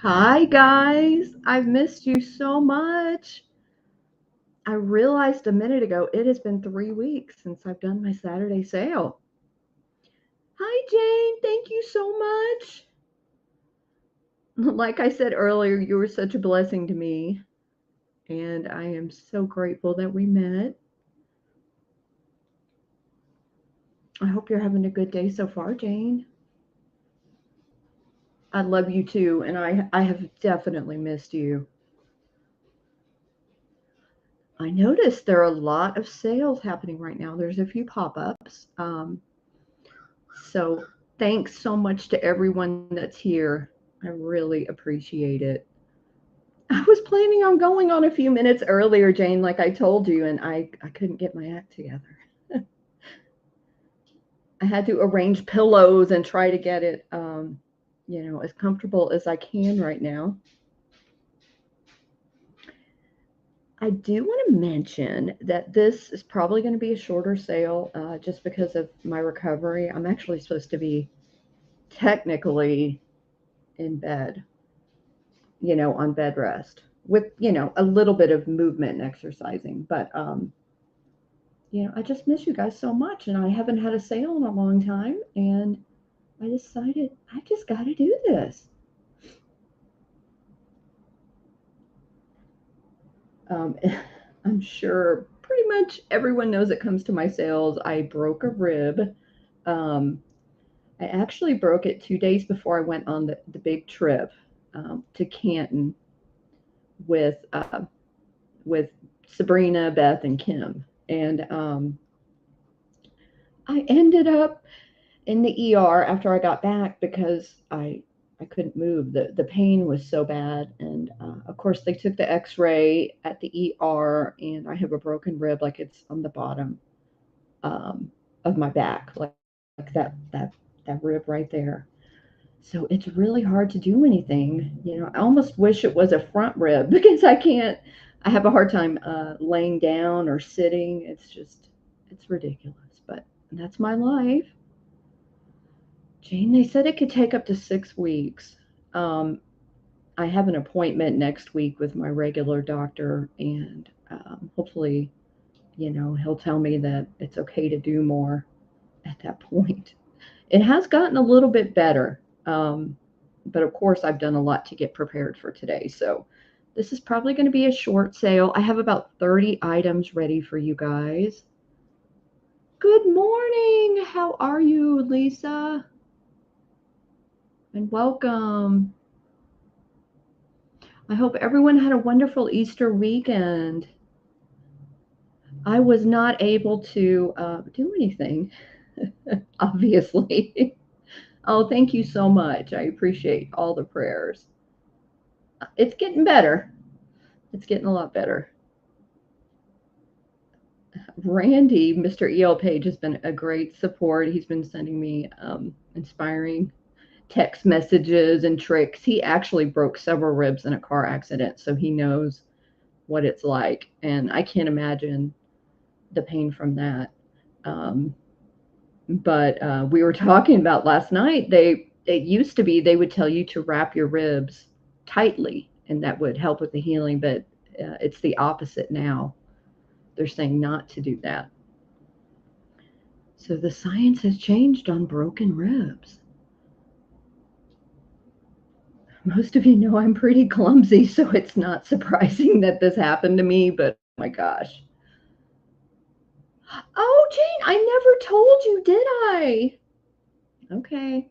Hi, guys. I've missed you so much. I realized a minute ago it has been 3 weeks since I've done my Saturday sale. Hi, Jane. Thank you so much. Like I said earlier, you were such a blessing to me, and I am so grateful that we met. I hope you're having a good day so far, Jane. I love you too, and I have definitely missed you. I noticed there are a lot of sales happening right now. There's a few pop-ups. So thanks so much to everyone that's here. I really appreciate it. I was planning on going on a few minutes earlier, Jane, like I told you, and I couldn't get my act together. I had to arrange pillows and try to get it, as comfortable as I can right now. I do want to mention that this is probably going to be a shorter sale just because of my recovery. I'm actually supposed to be technically in bed, on bed rest with, a little bit of movement and exercising. But, I just miss you guys so much. And I haven't had a sale in a long time. And I decided I just got to do this. Um, I'm sure pretty much everyone knows it comes to my sales. I broke a rib. Um, I actually broke it 2 days before I went on the big trip to Canton with with Sabrina, Beth, and Kim. And I ended up in the ER after I got back because I couldn't move. The pain was so bad, and of course they took the X-ray at the ER, and I have a broken rib, like it's on the bottom um, of my back, like that rib right there. So it's really hard to do anything. I almost wish it was a front rib because I can't. I have a hard time laying down or sitting. It's ridiculous, but that's my life. Jane, they said it could take up to 6 weeks. Um, I have an appointment next week with my regular doctor, and hopefully, he'll tell me that it's okay to do more at that point. It has gotten a little bit better, but of course, I've done a lot to get prepared for today. So, this is probably going to be a short sale. I have about 30 items ready for you guys. Good morning. How are you, Lisa? And welcome. I hope everyone had a wonderful Easter weekend. I was not able to do anything, obviously. Oh, thank you so much. I appreciate all the prayers. It's getting better. It's getting a lot better. Randy, Mr. EL Page, has been a great support. He's been sending me inspiring text messages and tricks. He actually broke several ribs in a car accident, so he knows what it's like. And I can't imagine the pain from that. Um, but we were talking about last night. It used to be they would tell you to wrap your ribs tightly, and that would help with the healing. But it's the opposite now. They're saying not to do that. So the science has changed on broken ribs. Most of you know I'm pretty clumsy, so it's not surprising that this happened to me. But oh my gosh. Oh, Jane, I never told you, did I? Okay.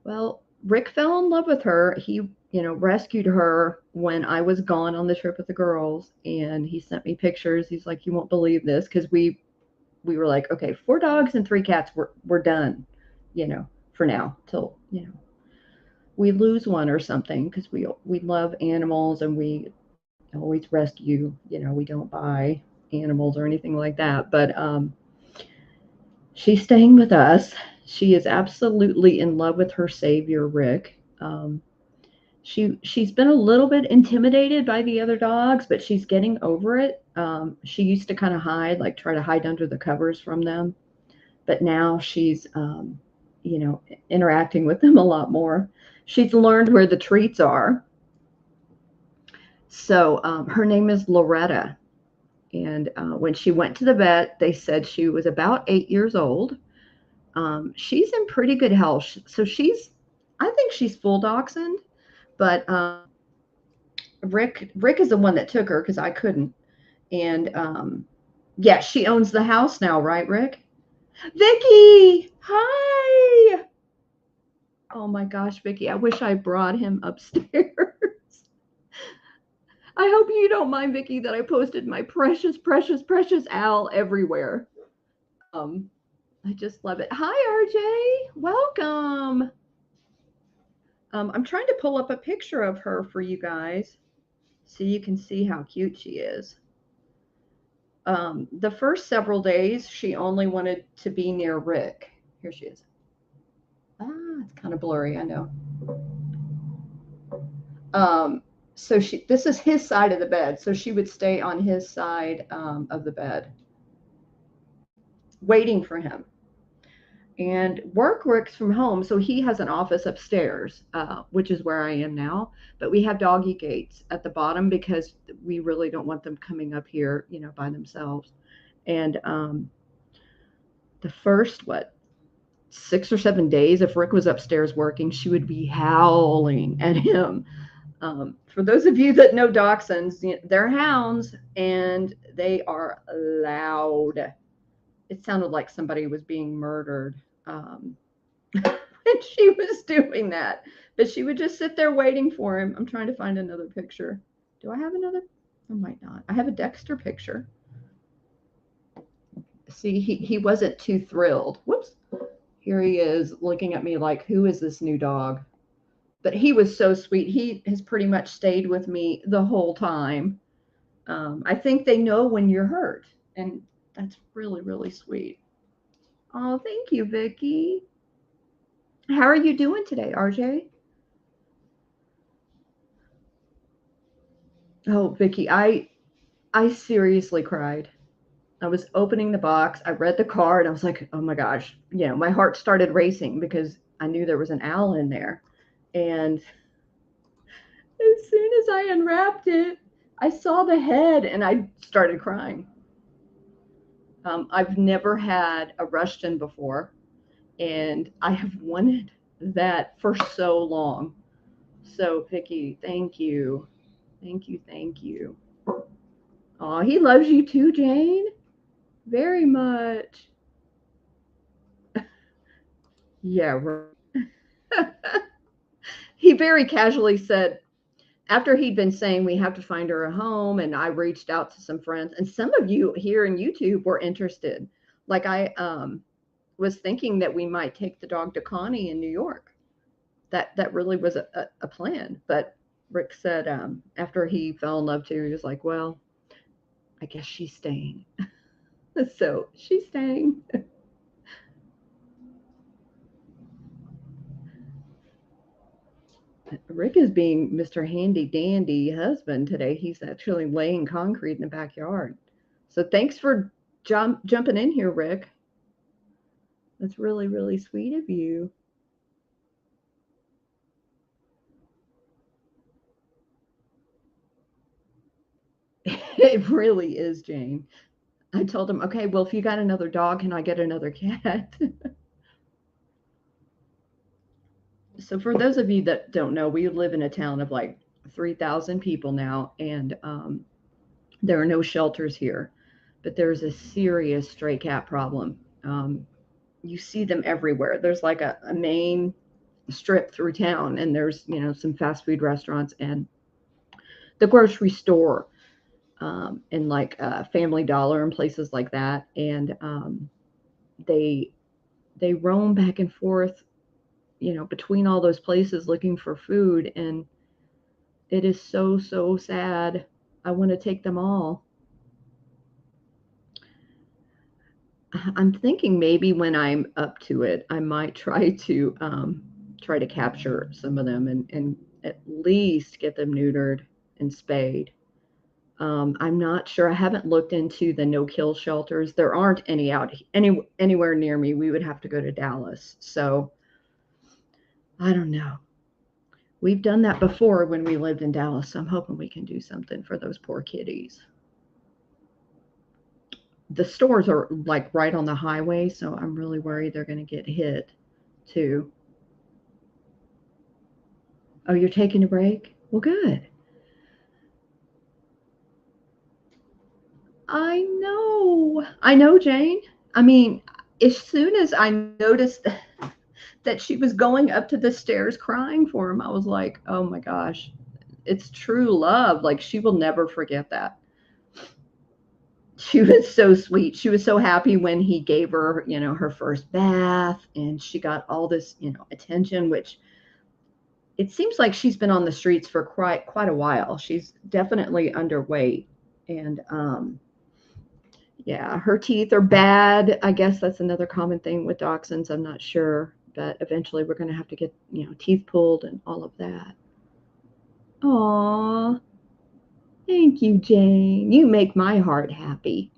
Well, Rick fell in love with her. He, rescued her when I was gone on the trip with the girls, and he sent me pictures. He's like, "You won't believe this," because we were like, "Okay, 4 dogs and 3 cats. We're done, for now till we lose one or something because we love animals and we always rescue. We don't buy animals or anything like that, but she's staying with us. She is absolutely in love with her savior, Rick. She's been a little bit intimidated by the other dogs, but she's getting over it. She used to kind of hide, like try to hide under the covers from them, but now she's you know, interacting with them a lot more. She's learned where the treats are. So her name is Loretta. And when she went to the vet, they said she was about 8 years old. She's in pretty good health. So I think she's full dachshund, but Rick is the one that took her because I couldn't. And yeah, she owns the house now, right, Rick? Vicky, hi. Oh my gosh, Vicky, I wish I brought him upstairs. I hope you don't mind, Vicky, that I posted my precious, precious, precious owl everywhere. Um, I just love it. Hi, RJ. Welcome. I'm trying to pull up a picture of her for you guys so you can see how cute she is. The first several days, she only wanted to be near Rick. Here she is. It's kind of blurry, I know. Um, so this is his side of the bed. So she would stay on his side of the bed, waiting for him. And work works from home, so he has an office upstairs, which is where I am now. But we have doggy gates at the bottom because we really don't want them coming up here, you know, by themselves. And the first 6 or 7 days, if Rick was upstairs working, she would be howling at him. For those of you that know dachshunds, they're hounds and they are loud. It sounded like somebody was being murdered. And she was doing that. But she would just sit there waiting for him. I'm trying to find another picture. Do I have another? I might not. I have a Dexter picture. See, he wasn't too thrilled. Whoops. Here he is looking at me like, who is this new dog? But he was so sweet. He has pretty much stayed with me the whole time. I think they know when you're hurt. And that's really, really sweet. Oh, thank you, Vicky. How are you doing today, RJ? Oh, Vicky, I seriously cried. I was opening the box, I read the card, I was like, "Oh my gosh." You know, my heart started racing because I knew there was an owl in there. And as soon as I unwrapped it, I saw the head and I started crying. I've never had a Rushton before, and I have wanted that for so long. So, Vicky, thank you. Thank you. Thank you. Oh, he loves you too, Jane. Very much. Yeah, right. He very casually said, after he'd been saying we have to find her a home, and I reached out to some friends, and some of you here in YouTube were interested. Like I was thinking that we might take the dog to Connie in New York. That really was a plan. But Rick said after he fell in love too, he was like, well, I guess she's staying. So she's staying. Rick is being Mr. Handy Dandy husband today. He's actually laying concrete in the backyard. So thanks for jumping in here, Rick. That's really, really sweet of you. It really is, Jane. I told him, okay, well, if you got another dog, can I get another cat? So, for those of you that don't know, we live in a town of like 3,000 people now, and there are no shelters here, but there's a serious stray cat problem. You see them everywhere. There's like a main strip through town, and there's, you know, some fast food restaurants and the grocery store, and like Family Dollar and places like that. And they they roam back and forth, you know, between all those places looking for food, and it is so, so sad. I want to take them all. I'm thinking maybe when I'm up to it, I might try to capture some of them and at least get them neutered and spayed. I'm not sure. I haven't looked into the no-kill shelters. There aren't any anywhere near me. We would have to go to Dallas. So I don't know. We've done that before when we lived in Dallas. So I'm hoping we can do something for those poor kitties. The stores are like right on the highway, so I'm really worried they're going to get hit too. Oh, you're taking a break? Well, good. I know, Jane. I mean, as soon as I noticed that she was going up to the stairs crying for him, I was like, oh my gosh, it's true love. Like, she will never forget that. She was so sweet. She was so happy when he gave her, her first bath, and she got all this, attention, which it seems like she's been on the streets for quite a while. She's definitely underweight, and yeah, her teeth are bad. I guess that's another common thing with dachshunds. I'm not sure, but eventually we're going to have to get, teeth pulled and all of that. Aw, thank you, Jane. You make my heart happy.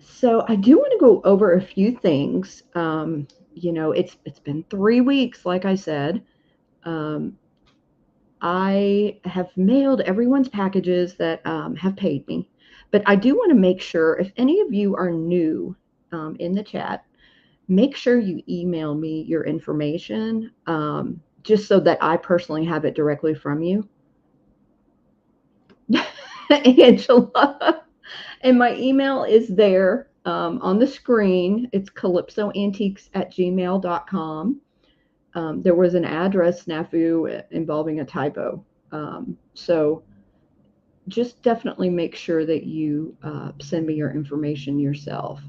So I do want to go over a few things. It's been 3 weeks, like I said. Um, I have mailed everyone's packages that have paid me, but I do want to make sure if any of you are new in the chat, make sure you email me your information just so that I personally have it directly from you. Angela. And my email is there on the screen. It's calypsoantiques@gmail.com. There was an address snafu involving a typo. So just definitely make sure that you send me your information yourself.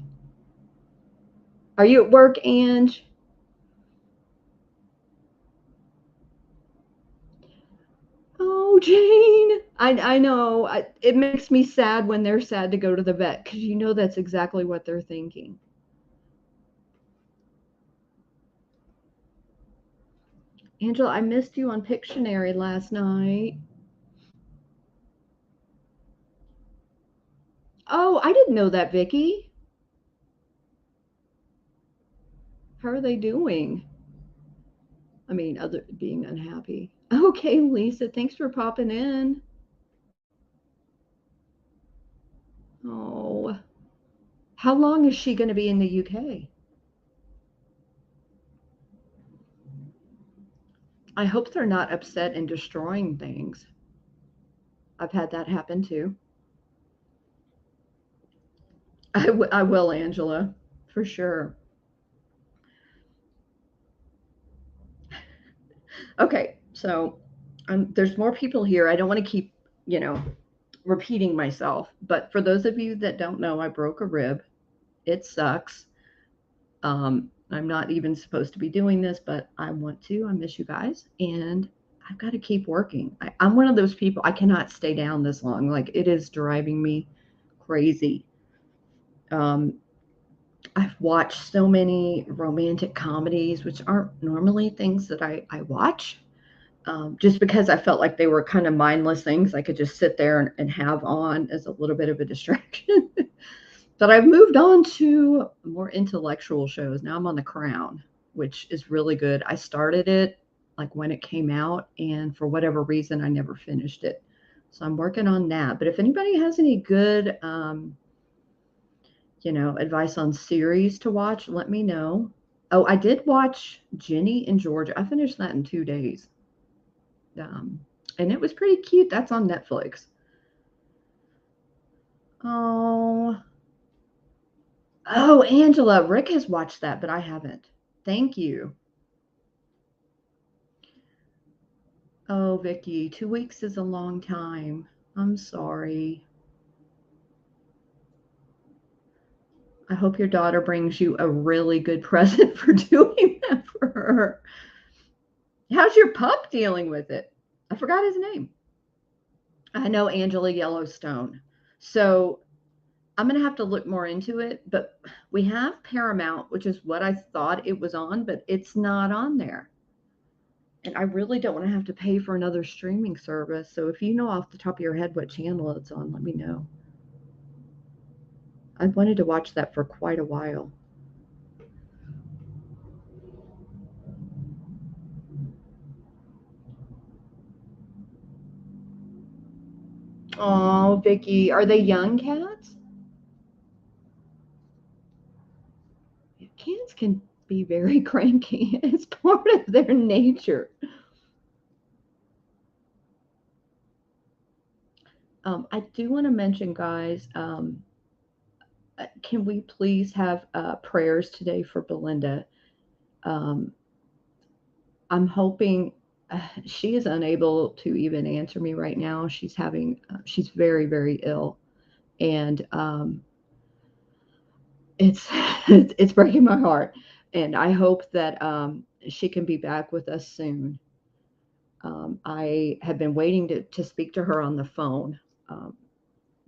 Are you at work, Ange? Oh, Jane, I know. It makes me sad when they're sad to go to the vet because that's exactly what they're thinking. Angela, I missed you on Pictionary last night. Oh, I didn't know that, Vicky. How are they doing? I mean, other being unhappy. Okay, Lisa, thanks for popping in. Oh, how long is she going to be in the UK? I hope they're not upset and destroying things. I've had that happen too. I will, Angela, for sure. Okay, so there's more people here. I don't want to keep, you know, repeating myself, but for those of you that don't know, I broke a rib. It sucks. I'm not even supposed to be doing this, but I want to. I miss you guys, and I've got to keep working. I'm one of those people. I cannot stay down this long. Like it is driving me crazy. Um, I've watched so many romantic comedies, which aren't normally things that I watch, just because I felt like they were kind of mindless things I could just sit there and have on as a little bit of a distraction. But I've moved on to more intellectual shows. Now I'm on The Crown, which is really good. I started it like when it came out, and for whatever reason, I never finished it. So I'm working on that. But if anybody has any good, advice on series to watch, let me know. Oh, I did watch Jenny in Georgia. I finished that in 2 days. Um, and it was pretty cute. That's on Netflix. Oh, oh, Angela, Rick has watched that, but I haven't. Thank you. Oh, Vicky, 2 weeks is a long time. I'm sorry. I hope your daughter brings you a really good present for doing that for her. How's your pup dealing with it? I forgot his name. I know Angela Yellowstone. So I'm going to have to look more into it, but we have Paramount, which is what I thought it was on, but it's not on there. And I really don't want to have to pay for another streaming service. So if you know off the top of your head what channel it's on, let me know. I've wanted to watch that for quite a while. Oh, Vicky, are they young cats? Cats can be very cranky. It's part of their nature. I do want to mention, guys, can we please have prayers today for Belinda? Um, I'm hoping she is unable to even answer me right now. She's very, very ill. And it's it's breaking my heart. And I hope that she can be back with us soon. I have been waiting to speak to her on the phone, um,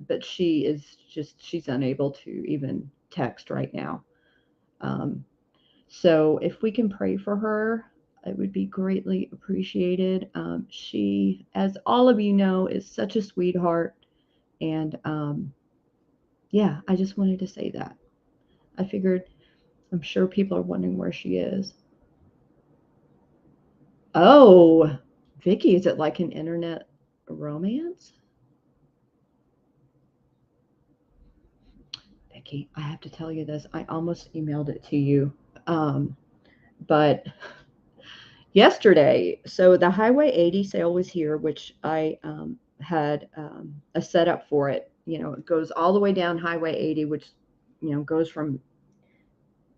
but she's unable to even text right now. Um, so if we can pray for her, it would be greatly appreciated. She, as all of you know, is such a sweetheart. And yeah, I just wanted to say that. I figured I'm sure people are wondering where she is. Oh, Vicky, is it like an internet romance? Vicky, I have to tell you this. I almost emailed it to you. Um, but yesterday, so the Highway 80 sale was here, which I had a setup for it. You know, it goes all the way down Highway 80, which, goes from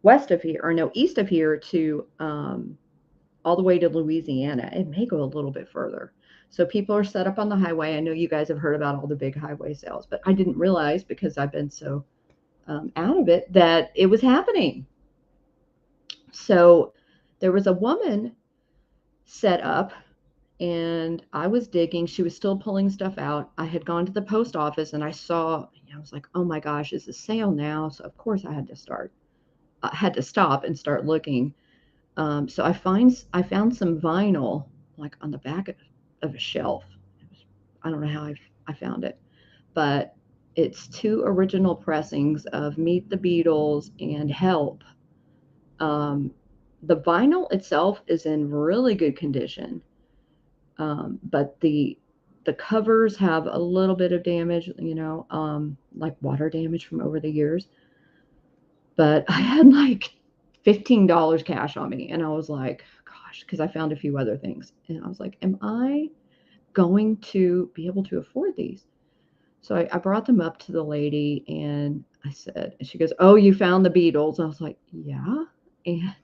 west of here, or no, east of here to all the way to Louisiana. It may go a little bit further. So people are set up on the highway. I know you guys have heard about all the big highway sales, but I didn't realize because I've been so out of it that it was happening. So there was a woman set up and I was digging. She was still pulling stuff out. I had gone to the post office and I saw, I was like, oh my gosh, it's a sale now. So of course I had to stop and start looking. So I found some vinyl like on the back of a shelf. I don't know how I found it, but it's two original pressings of Meet the Beatles and Help. Um, the vinyl itself is in really good condition, but the covers have a little bit of damage, like water damage from over the years. But I had like $15 cash on me, and I was like, gosh, because I found a few other things, and I was like, am I going to be able to afford these? So I brought them up to the lady, and I said, and she goes, oh, you found the Beatles? I was like, yeah. And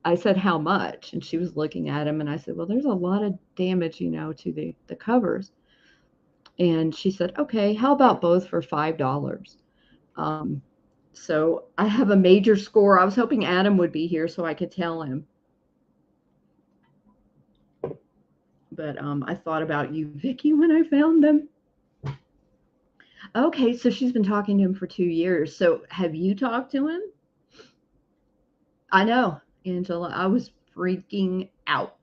I said, how much? And she was looking at them, and I said, well, there's a lot of damage, to the covers. And she said, okay, how about both for $5? Um, so I have a major score. I was hoping Adam would be here so I could tell him. But I thought about you, Vicky, when I found them. Okay, so she's been talking to him for 2 years. So have you talked to him? I know, Angela. I was freaking out.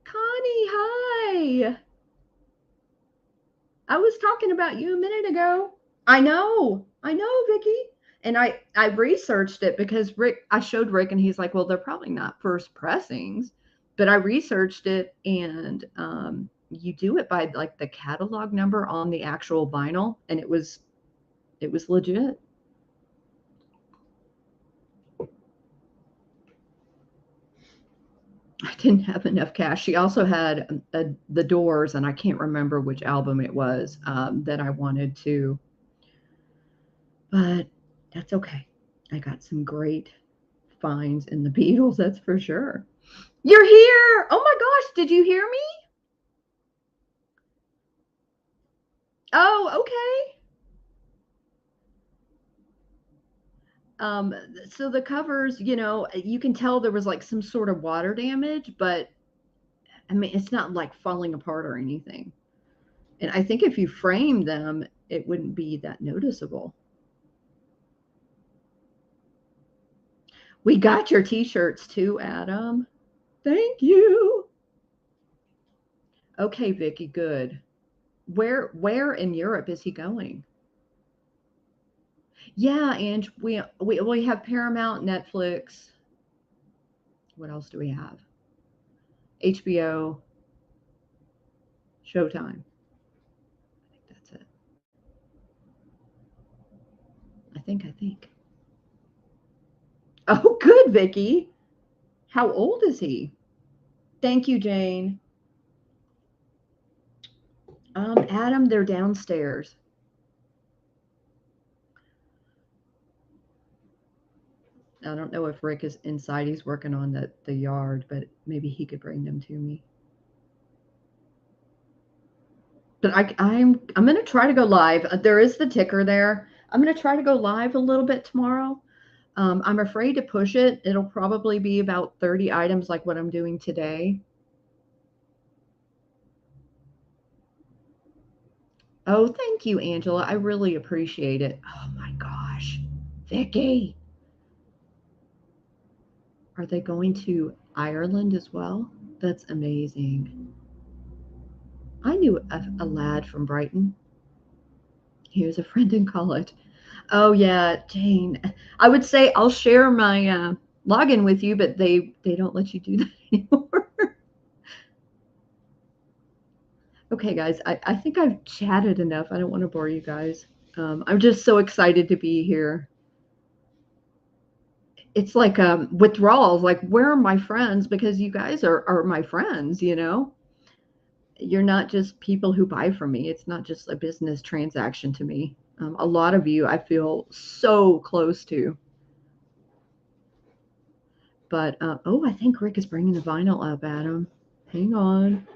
Connie, hi. I was talking about you a minute ago. I know, Vicky. And I researched it because I showed Rick and he's like, well, they're probably not first pressings, but I researched it and you do it by like the catalog number on the actual vinyl, and it was legit. I didn't have enough cash. She also had the Doors, and I can't remember which album it was that I wanted to, but that's okay. I got some great finds in the Beatles, that's for sure. You're here! Oh my gosh, did you hear me? Oh, okay. Um, so the covers, you can tell there was like some sort of water damage, but I mean, it's not like falling apart or anything. And I think if you frame them, it wouldn't be that noticeable. We got your t-shirts too, Adam. Thank you. Okay, Vicky, good. Where in Europe is he going? Yeah, and we have Paramount, Netflix. What else do we have? HBO, Showtime. I think that's it. I think. Oh, good, Vicky. How old is he? Thank you, Jane. Adam, they're downstairs. I don't know if Rick is inside. He's working on the yard, but maybe he could bring them to me. But I'm gonna try to go live. There is the ticker there. I'm gonna try to go live a little bit tomorrow. I'm afraid to push it. It'll probably be about 30 items like what I'm doing today. Oh, thank you, Angela. I really appreciate it. Oh my gosh. Vicky, are they going to Ireland as well? That's amazing. I knew a lad from Brighton. He was a friend in college. Oh yeah, Jane. I would say I'll share my login with you, but they don't let you do that anymore. Okay, guys, I think I've chatted enough. I don't want to bore you guys. I'm just so excited to be here. It's like withdrawals. Like, where are my friends? Because you guys are my friends. You're not just people who buy from me. It's not just a business transaction to me. A lot of you I feel so close to. But oh, I think Rick is bringing the vinyl up, Adam. Hang on.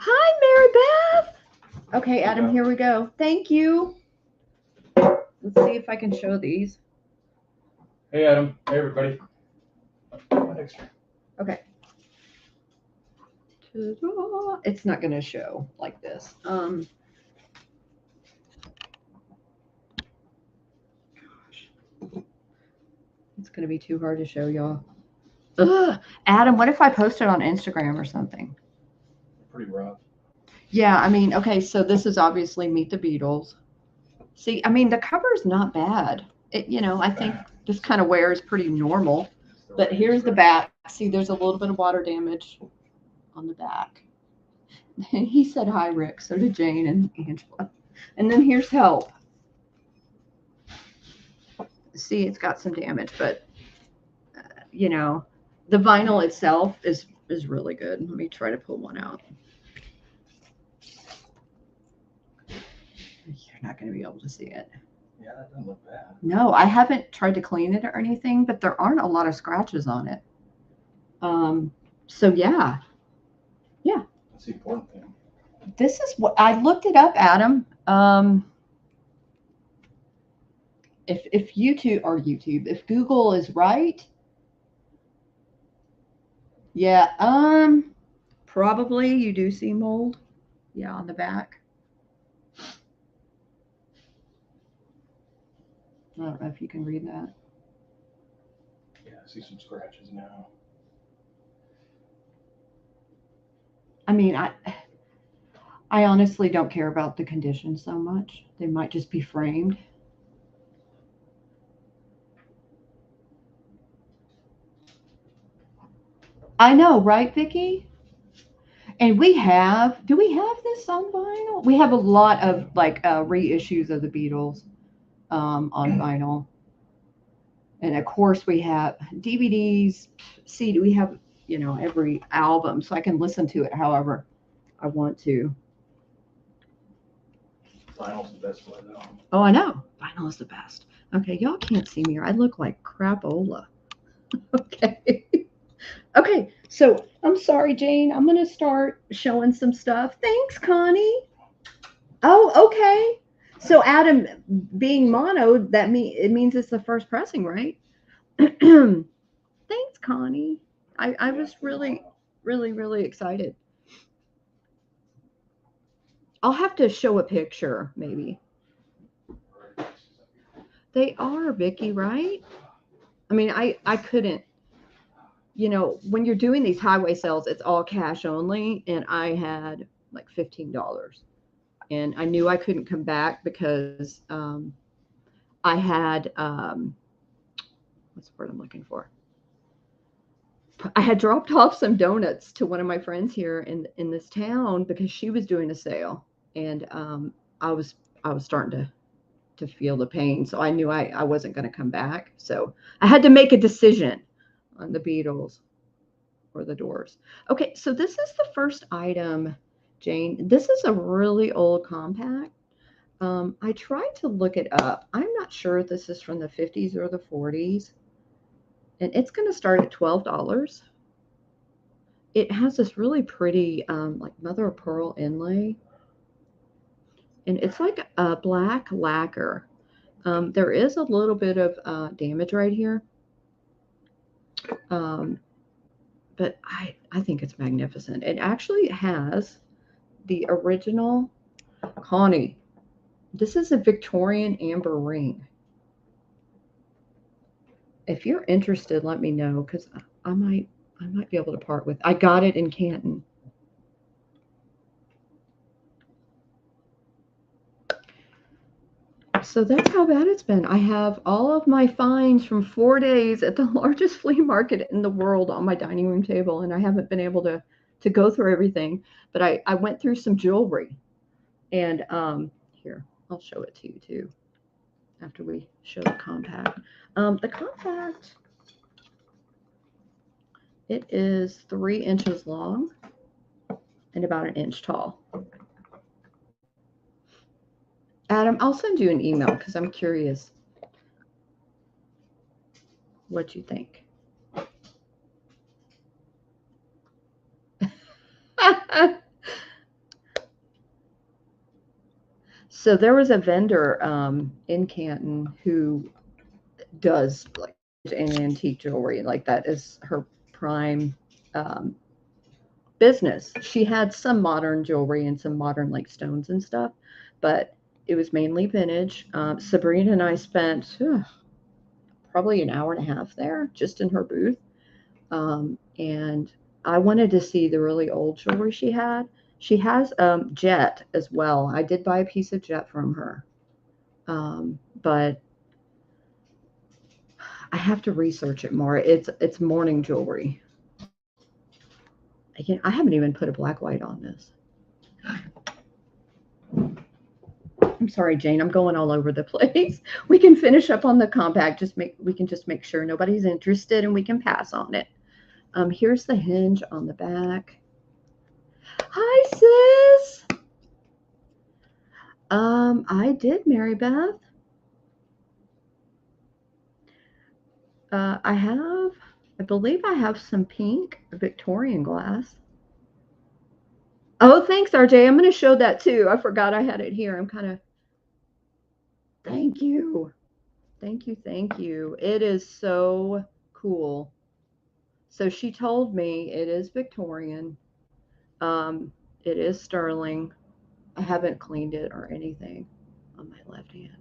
Hi, Mary Beth. Okay, Adam, here we go. Thank you. Let's see if I can show these. Hey, Adam. Hey, everybody. Okay. Ta-da. It's not going to show like this. Gosh. It's going to be too hard to show y'all. Ugh. Adam, what if I post it on Instagram or something? Pretty rough. Yeah, I mean, okay, so this is obviously Meet the Beatles. See, I mean, the cover's not bad. I think this kind of wear is pretty normal. But here's the back. See, there's a little bit of water damage on the back. He said hi, Rick. So did Jane and Angela. And then here's Help. See, it's got some damage, but the vinyl itself is really good. Let me try to pull one out. You're not going to be able to see it. Yeah, that doesn't look bad. No, I haven't tried to clean it or anything, but there aren't a lot of scratches on it. So yeah. That's the important thing. This is what I looked it up, Adam. If if Google is right, yeah, probably you do see mold. Yeah, on the back. I don't know if you can read that. Yeah, I see some scratches now. I mean, I honestly don't care about the condition so much. They might just be framed. I know, right, Vicky? And do we have this on vinyl? We have a lot of like reissues of the Beatles on vinyl. And of course we have DVDs, CD, we have, every album, so I can listen to it however I want to. Vinyl's the best way, though. Oh, I know. Vinyl is the best. Okay, y'all can't see me. I look like crapola. Okay. Okay, so I'm sorry, Jane. I'm gonna start showing some stuff. Thanks, Connie. Oh, okay. So Adam, being mono, it means it's the first pressing, right? Thanks, Connie. I was really, really, really excited. I'll have to show a picture, maybe. They are, Vicky, right? I mean, I couldn't, when you're doing these highway sales, it's all cash only, and I had like $15, and I knew I couldn't come back because I had what's the word I'm looking for? I had dropped off some donuts to one of my friends here in this town because she was doing a sale, and I was I was starting to feel the pain, so I knew I wasn't going to come back. So I had to make a decision on the Beatles or the Doors. Okay, so this is the first item, Jane. This is a really old compact. I tried to look it up. I'm not sure if this is from the 50s or the 40s, and it's going to start at $12. It has this really pretty, like mother of pearl inlay, and it's like a black lacquer. There is a little bit of damage right here, um, but I think it's magnificent. It actually has the original Connie. This is a Victorian amber ring. If you're interested, let me know because I might I might be able to part with. I got it in Canton. So that's how bad it's been. I have all of my finds from 4 days at the largest flea market in the world on my dining room table, and I haven't been able to go through everything. But I went through some jewelry, and here I'll show it to you too after we show the compact. The compact, it is 3 inches long and about an inch tall. Adam, I'll send you an email because I'm curious what you think. So there was a vendor in Canton who does like an antique jewelry, like that is her prime um, business. She had some modern jewelry and some modern like stones and stuff, but it was mainly vintage. Sabrina and I spent probably an hour and a half there just in her booth, and I wanted to see the really old jewelry she had. She has jet as well. I did buy a piece of jet from her, but I have to research it more. It's morning jewelry. Again, I haven't even put a black light on this. I'm sorry, Jane. I'm going all over the place. We can finish up on the compact. We can just make sure nobody's interested, and we can pass on it. Here's the hinge on the back. Hi, sis. I did, Mary Beth. I believe I have some pink Victorian glass. Oh, thanks, RJ. I'm going to show that too. I forgot I had it here. I'm kind of, thank you. Thank you. Thank you. It is so cool. So she told me it is Victorian. It is sterling. I haven't cleaned it or anything on my left hand.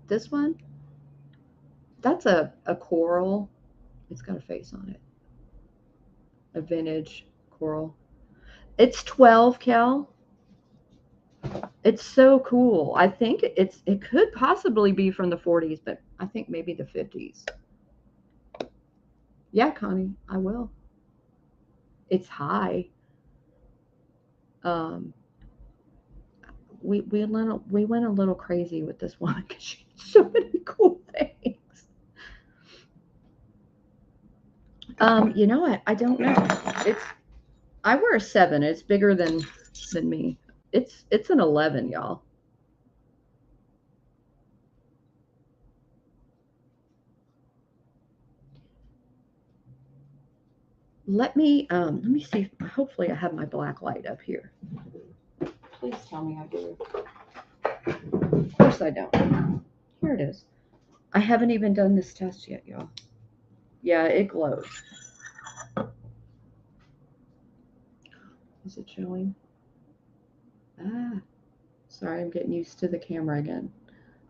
This one, that's a coral. It's got a face on it. A vintage coral. It's 12 cal. It's so cool. I think it could possibly be from the 40s, but I think maybe the 50s. Yeah, Connie, I will. It's high. Um, we went a little crazy with this one because she had so many cool things. I don't know. It's I wear a 7. It's bigger than me. It's an 11, y'all. Let me see. Hopefully, I have my black light up here. Please tell me I do. Of course I don't. Here it is. I haven't even done this test yet, y'all. Yeah, it glows. Is it showing? Ah, sorry, I'm getting used to the camera again.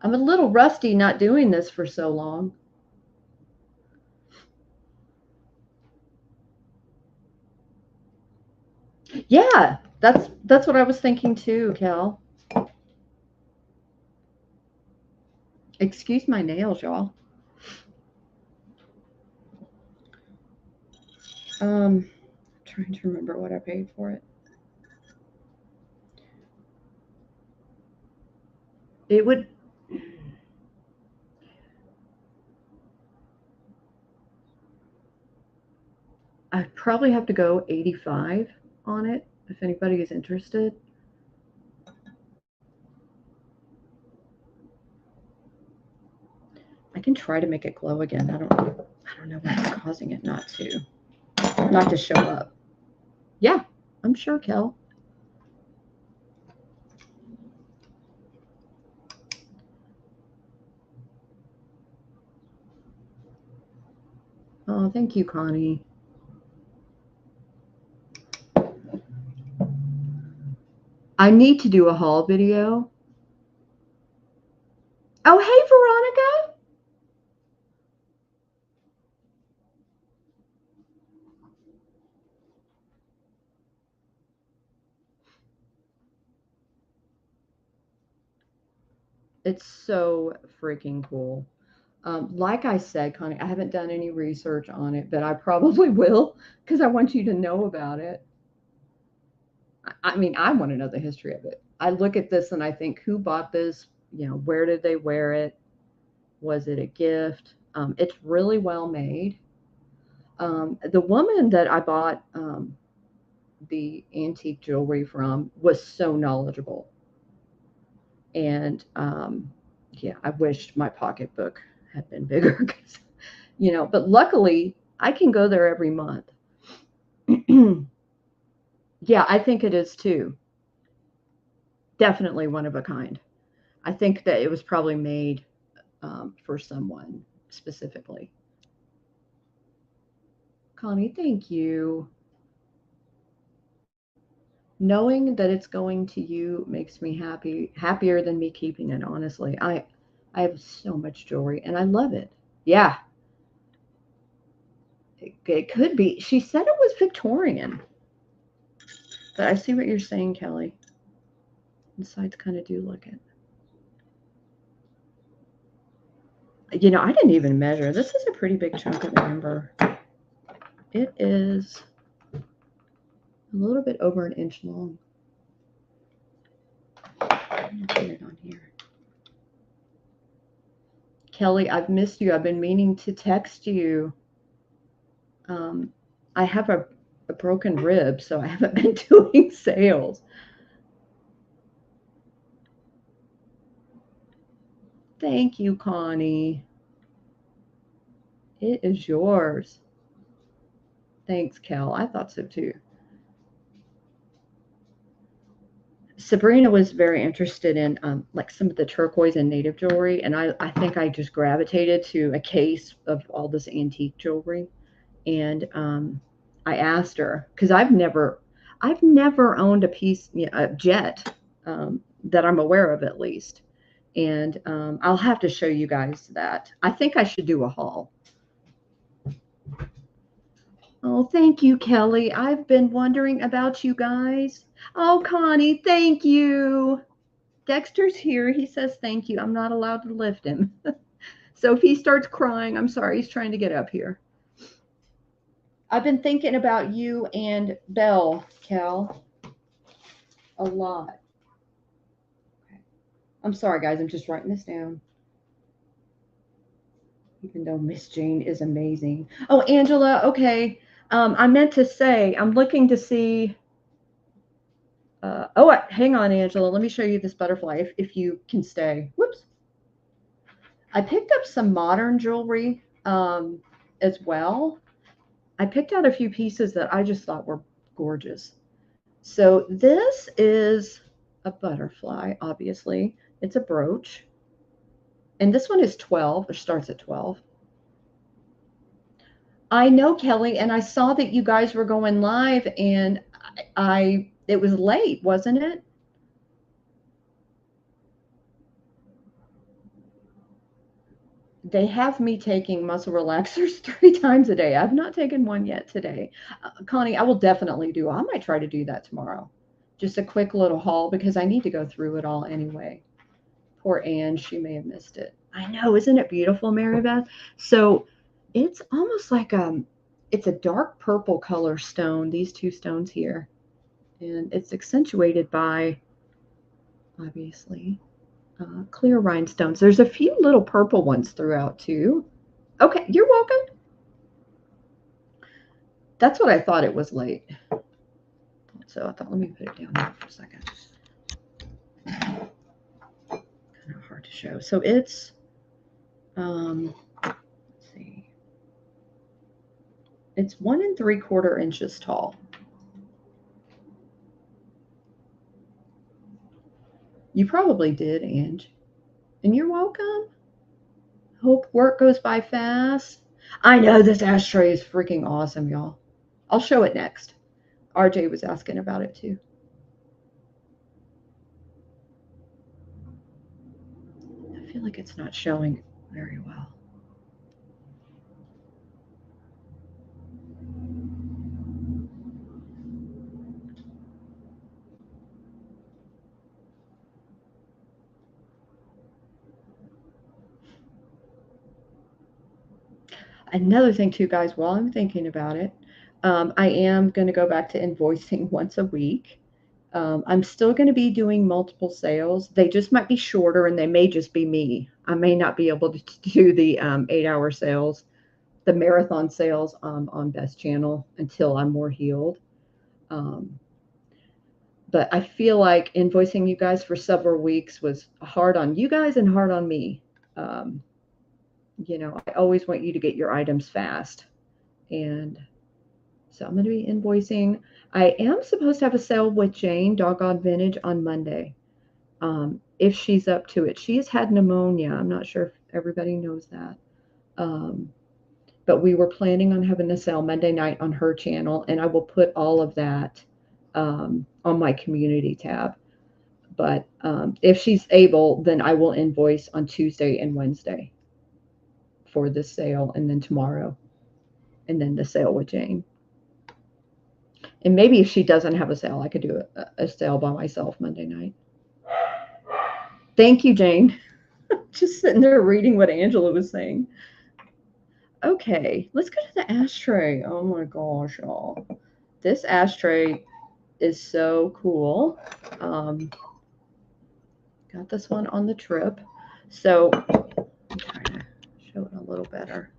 I'm a little rusty not doing this for so long. Yeah, that's what I was thinking too, Cal. Excuse my nails, y'all. Trying to remember what I paid for it. It would I'd probably have to go 85 on it if anybody is interested. I can try to make it glow again. I don't know what's causing it not to show up. Yeah, I'm sure, Kel. Oh, thank you, Connie. I need to do a haul video. Oh, hey, Veronica. It's so freaking cool. Like I said, Connie, I haven't done any research on it, but I probably will because I want you to know about it. I mean, I want to know the history of it. I look at this and I think, who bought this? Where did they wear it? Was it a gift? It's really well made. The woman that I bought the antique jewelry from was so knowledgeable. And yeah, I wished my pocketbook had been bigger, 'cause, but luckily I can go there every month. Yeah, I think it is too. Definitely one of a kind. I think that it was probably made for someone specifically. Connie, thank you. Knowing that it's going to you makes me happier than me keeping it, honestly. I have so much jewelry and I love it. Yeah, it could be. She said it was Victorian, but I see what you're saying, Kelly. The sides kind of do look it. I didn't even measure. This is a pretty big chunk of amber. It is a little bit over an inch long. I'm gonna put it on here. Kelly, I've missed you. I've been meaning to text you. Um, I have a broken rib, so I haven't been doing sales. Thank you, Connie. It is yours. Thanks, Kel. I thought so too. Sabrina was very interested in like some of the turquoise and native jewelry, and I think I just gravitated to a case of all this antique jewelry. And I asked her because I've never owned a piece, a jet, that I'm aware of at least. And I'll have to show you guys that. I think I should do a haul. Oh, thank you, Kelly. I've been wondering about you guys. Oh, Connie, thank you. Dexter's here. He says thank you. I'm not allowed to lift him. So if he starts crying, I'm sorry. He's trying to get up here. I've been thinking about you and Belle, Cal, a lot. Okay. I'm sorry, guys. I'm just writing this down. Even though Miss Jane is amazing. Oh, Angela, okay. I meant to say, I'm looking to see. Hang on, Angela. Let me show you this butterfly if you can stay. Whoops. I picked up some modern jewelry as well. I picked out a few pieces that I just thought were gorgeous. So this is a butterfly, obviously. It's a brooch. And this one is 12, or starts at 12. I know, Kelly, and I saw that you guys were going live, and it was late, wasn't it? they have me taking muscle relaxers 3 times a day. I've not taken one yet today. Connie, I will definitely do. I might try to do that tomorrow. Just a quick little haul because I need to go through it all anyway. Poor Anne, she may have missed it. I know, isn't it beautiful, Mary Beth? So it's almost like it's a dark purple color stone, these two stones here. And it's accentuated by, obviously, clear rhinestones. There's a few little purple ones throughout too. Okay, you're welcome. That's what I thought it was late. So I thought, let me put it down there for a second. Kind of hard to show. So it's, let's see, it's 1 3/4 inches tall. You probably did, Ange. And you're welcome. Hope work goes by fast. I know this ashtray is freaking awesome, y'all. I'll show it next. RJ was asking about it too. I feel like it's not showing very well. Another thing too, guys, while I'm thinking about it, I am going to go back to invoicing once a week. I'm still going to be doing multiple sales. They just might be shorter and they may just be me. I may not be able to do the 8 hour sales, the marathon sales on Best Channel until I'm more healed. Um, but I feel like invoicing you guys for several weeks was hard on you guys and hard on me. Um, I always want you to get your items fast. And so I'm going to be invoicing. I am supposed to have a sale with Jane, Doggone Vintage, on Monday. If she's up to it. She has had pneumonia. I'm not sure if everybody knows that. Um, but we were planning on having a sale Monday night on her channel, and I will put all of that on my community tab. But if she's able, then I will invoice on Tuesday and Wednesday for this sale, and then tomorrow, and then the sale with Jane. And maybe if she doesn't have a sale, I could do a sale by myself Monday night. Thank you, Jane. Just sitting there reading what Angela was saying. Okay, let's go to the ashtray. Oh my gosh, y'all. This ashtray is so cool. Got this one on the trip. So I'm trying to show it a little better.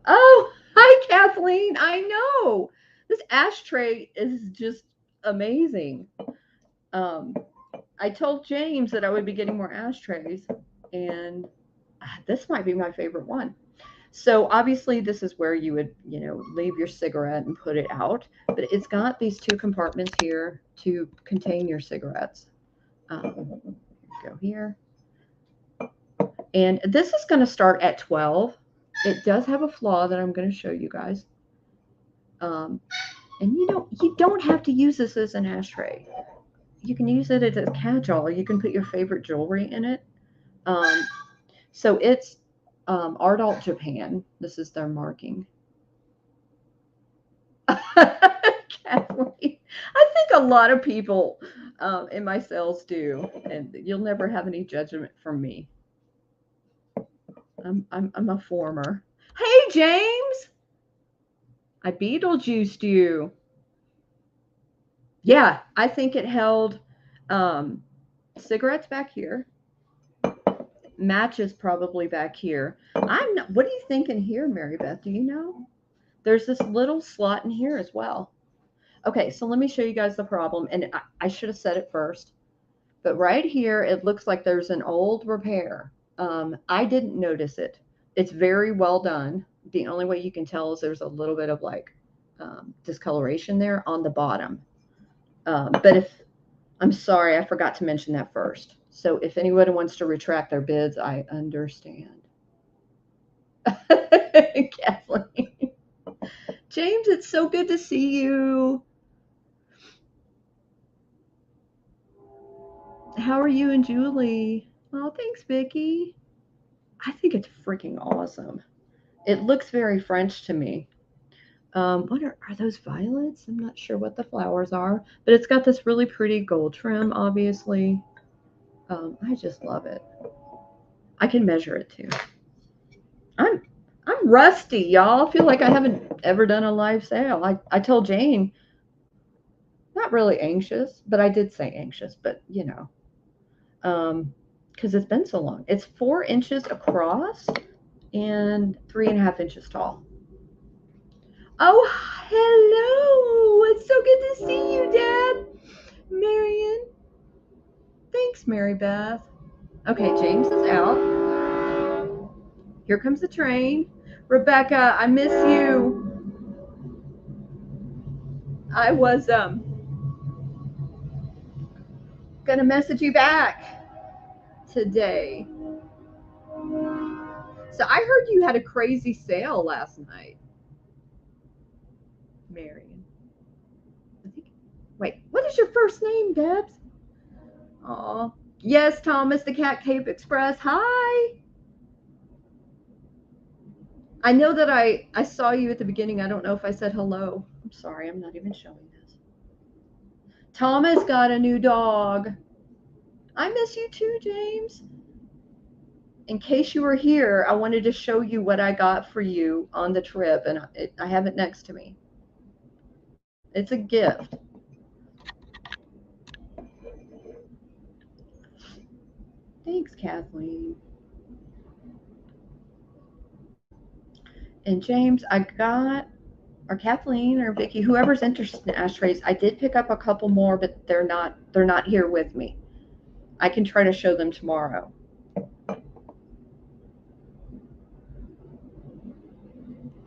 Oh, hi, Kathleen. I know. This ashtray is just amazing. Um, I told James that I would be getting more ashtrays, and this might be my favorite one. So obviously, this is where you would, leave your cigarette and put it out. But it's got these two compartments here to contain your cigarettes. Go here. And this is going to start at 12. It does have a flaw that I'm going to show you guys. And you don't have to use this as an ashtray. You can use it as a catch-all. You can put your favorite jewelry in it. So it's Ardalt Japan. This is their marking. Kathleen, I think a lot of people in my sales do, and you'll never have any judgment from me. I'm a former. Hey, James! I Beetlejuiced you. Yeah, I think it held cigarettes back here, matches probably back here. I'm not. What are you thinking here, Mary Beth? Do you know? There's this little slot in here as well. Okay, so let me show you guys the problem, and I should have said it first. But right here, it looks like there's an old repair. I didn't notice it. It's very well done. The only way you can tell is there's a little bit of like discoloration there on the bottom. But I'm sorry, I forgot to mention that first. So if anyone wants to retract their bids, I understand. Kathleen. James, it's so good to see you. How are you and Julie? Oh, thanks, Vicky. I think it's freaking awesome. It looks very French to me. What are those violets? I'm not sure what the flowers are, but it's got this really pretty gold trim, obviously. I just love it. I can measure it too. I'm I'm rusty, y'all. I feel like I haven't ever done a live sale. I told Jane, not really anxious, but I did say anxious, but because it's been so long. It's 4 inches across and 3.5 inches tall. Oh, hello! It's so good to see you, Deb. Marion. Thanks, Mary Beth. Okay, James is out. Here comes the train. Rebecca, I miss you. I was gonna message you back today. So I heard you had a crazy sale last night, Marion. I think. Wait, what is your first name, Debs? Oh, yes, Thomas, the Cat Cape Express. Hi. I know that I saw you at the beginning. I don't know if I said hello. I'm sorry, I'm not even showing this. Thomas got a new dog. I miss you too, James. In case you were here, I wanted to show you what I got for you on the trip, and I have it next to me. It's a gift. Thanks, Kathleen. And James, I got, or Kathleen or Vicky, whoever's interested in ashtrays, I did pick up a couple more, but they're not here with me. I can try to show them tomorrow.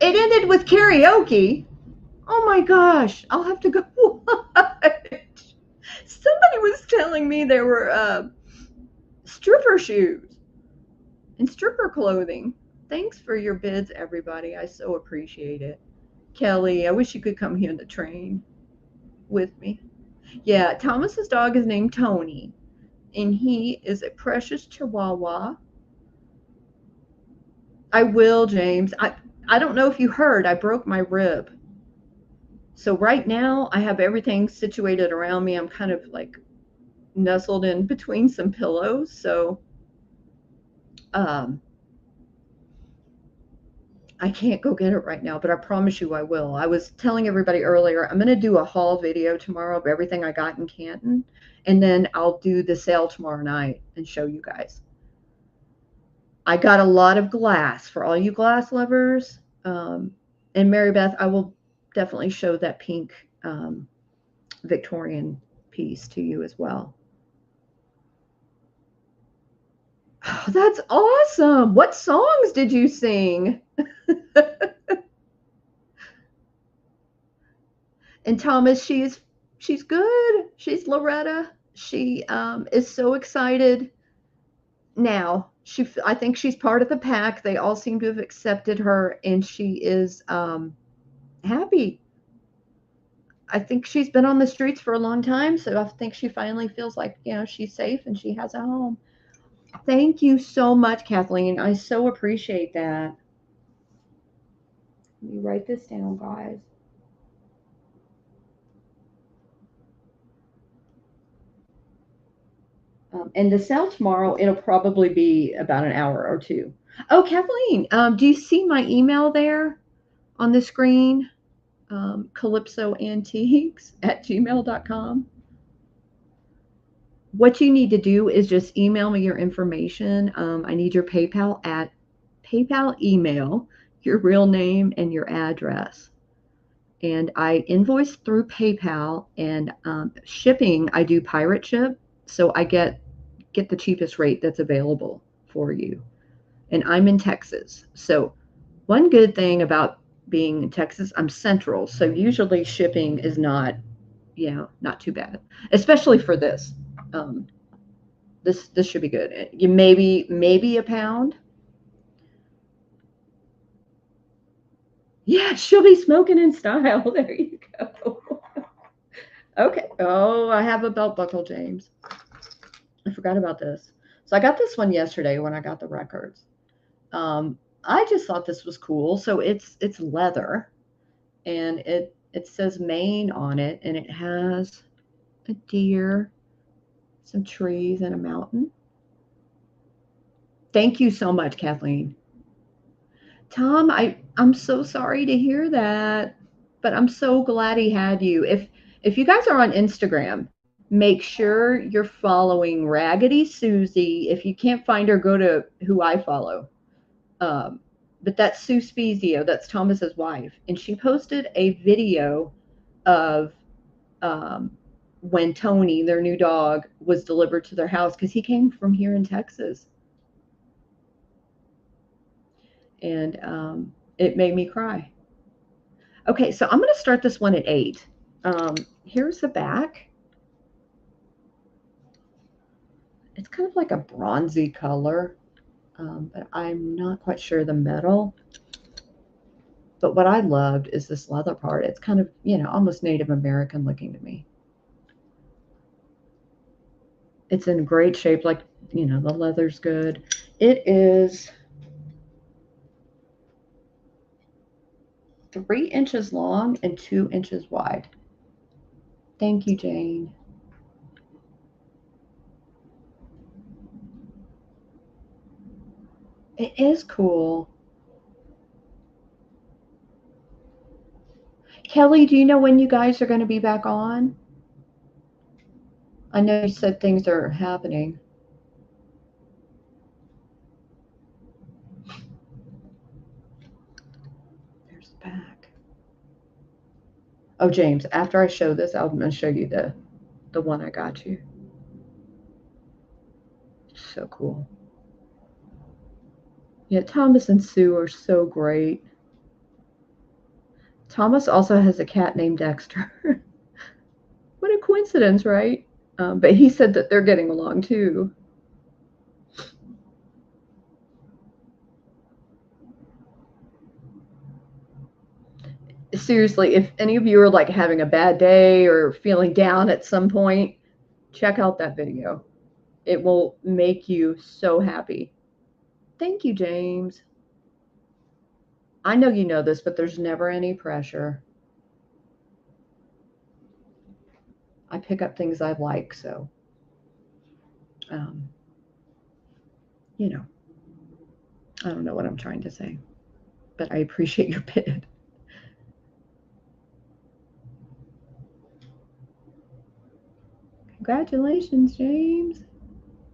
It ended with karaoke. Oh my gosh, I'll have to go watch. Somebody was telling me there were stripper shoes and stripper clothing. Thanks for your bids, everybody. I so appreciate it. Kelly, I wish you could come here on the train with me. Yeah, Thomas's dog is named Tony, and he is a precious Chihuahua. I will, James. I don't know if you heard, I broke my rib. So right now I have everything situated around me. I'm kind of like nestled in between some pillows. So um, I can't go get it right now, but I promise you I will. I was telling everybody earlier, I'm going to do a haul video tomorrow of everything I got in Canton, and then I'll do the sale tomorrow night and show you guys. I got a lot of glass for all you glass lovers. And Mary Beth, I will definitely show that pink Victorian piece to you as well. Oh, that's awesome. What songs did you sing? And Thomas, she's good. She's Loretta. She is so excited now. I think she's part of the pack. They all seem to have accepted her, and she is happy. I think she's been on the streets for a long time, so I think she finally feels like she's safe and she has a home. Thank you so much, Kathleen. I so appreciate that. Let me write this down, guys. And the sale tomorrow, it'll probably be about an hour or two. Oh, Kathleen, do you see my email there on the screen? Calypsoantiques at gmail.com. What you need to do is just email me your information. I need your PayPal email, your real name, and your address. And I invoice through PayPal, and shipping, I do pirate ship, so I get the cheapest rate that's available for you. And I'm in Texas. So one good thing about being in Texas, I'm central, so usually shipping is not too bad, especially for this. Um, this should be good. You maybe a pound. Yeah, she'll be smoking in style. There you go. Okay. Oh, I have a belt buckle, James. I forgot about this. So I got this one yesterday when I got the records. I just thought this was cool. So it's leather, and it says Maine on it, and it has a deer, some trees, and a mountain. Thank you so much, Kathleen. Tom, I'm so sorry to hear that, but I'm so glad he had you. If you guys are on Instagram, make sure you're following Raggedy Susie. If you can't find her, go to who I follow. Um, but that's Sue Spezio, that's Thomas's wife, and she posted a video of um, when Tony, their new dog, was delivered to their house because he came from here in Texas, and it made me cry. Okay, so I'm going to start this one at 8. Here's the back. It's kind of like a bronzy color, but I'm not quite sure the metal. But what I loved is this leather part. It's kind of, almost Native American looking to me. It's in great shape, like, the leather's good. It is 3 inches long and 2 inches wide. Thank you, Jane. It is cool. Kelly, do you know when you guys are going to be back on? I know you said things are happening. There's the back. Oh, James, after I show this, I'm going to show you the one I got you. So cool. Yeah, Thomas and Sue are so great. Thomas also has a cat named Dexter. What a coincidence, right? But he said that they're getting along too. Seriously, if any of you are like having a bad day or feeling down at some point, check out that video. It will make you so happy. Thank you, James. I know you know this, but there's never any pressure. I pick up things I like, so um, you know, I don't know what I'm trying to say, but I appreciate your bid. Congratulations, James.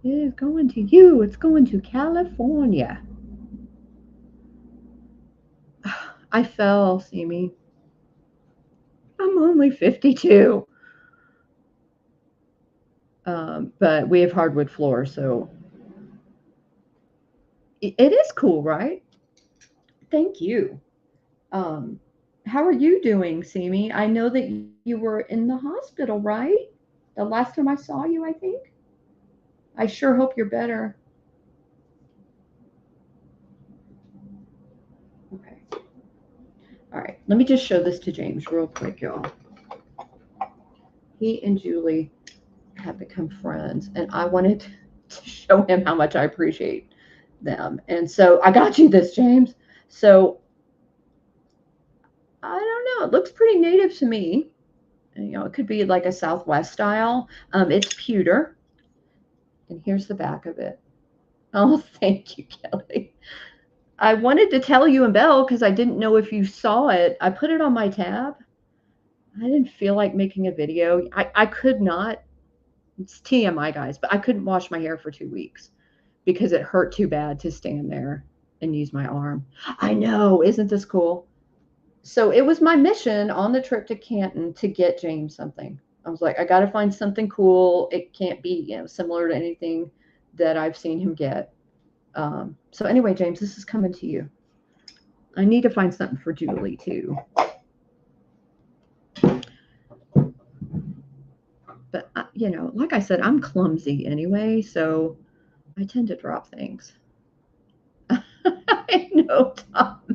It is going to you. It's going to California. I fell, see me. I'm only 52. But we have hardwood floors, so it is cool, right? Thank you. Um, how are you doing, Simi? I know that you were in the hospital, right? The last time I saw you, I think. I sure hope you're better. Okay. All right. Let me just show this to James real quick, y'all. He and Julie have become friends, and I wanted to show him how much I appreciate them. And so I got you this, James. So I don't know. It looks pretty native to me. It could be like a Southwest style. It's pewter, and here's the back of it. Oh, thank you, Kelly. I wanted to tell you and Belle because I didn't know if you saw it. I put it on my tab. I didn't feel like making a video. I could not. It's TMI, guys, but I couldn't wash my hair for 2 weeks because it hurt too bad to stand there and use my arm. I know. Isn't this cool? So it was my mission on the trip to Canton to get James something. I was like, I got to find something cool. It can't be, similar to anything that I've seen him get. So anyway, James, this is coming to you. I need to find something for Julie too. But like I said, I'm clumsy anyway, so I tend to drop things. I know, Thomas.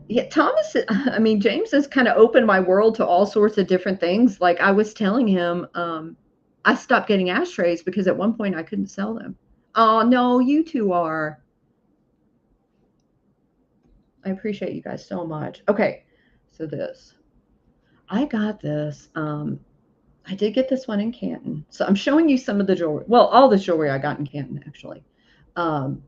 Yeah, Thomas. I mean, James has kind of opened my world to all sorts of different things. Like I was telling him, I stopped getting ashtrays because at one point I couldn't sell them. Oh, no, you two are. I appreciate you guys so much. Okay, so this. I got this. I did get this one in Canton. So I'm showing you some of the jewelry. Well, all the jewelry I got in Canton, actually. Um,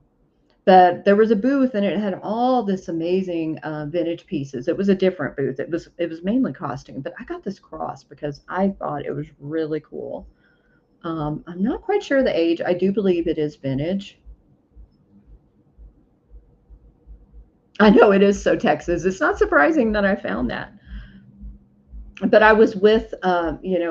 but there was a booth and it had all this amazing vintage pieces. It was a different booth. It was mainly costume, but I got this cross because I thought it was really cool. I'm not quite sure the age. I do believe it is vintage. I know it is so Texas. It's not surprising that I found that. But I was with,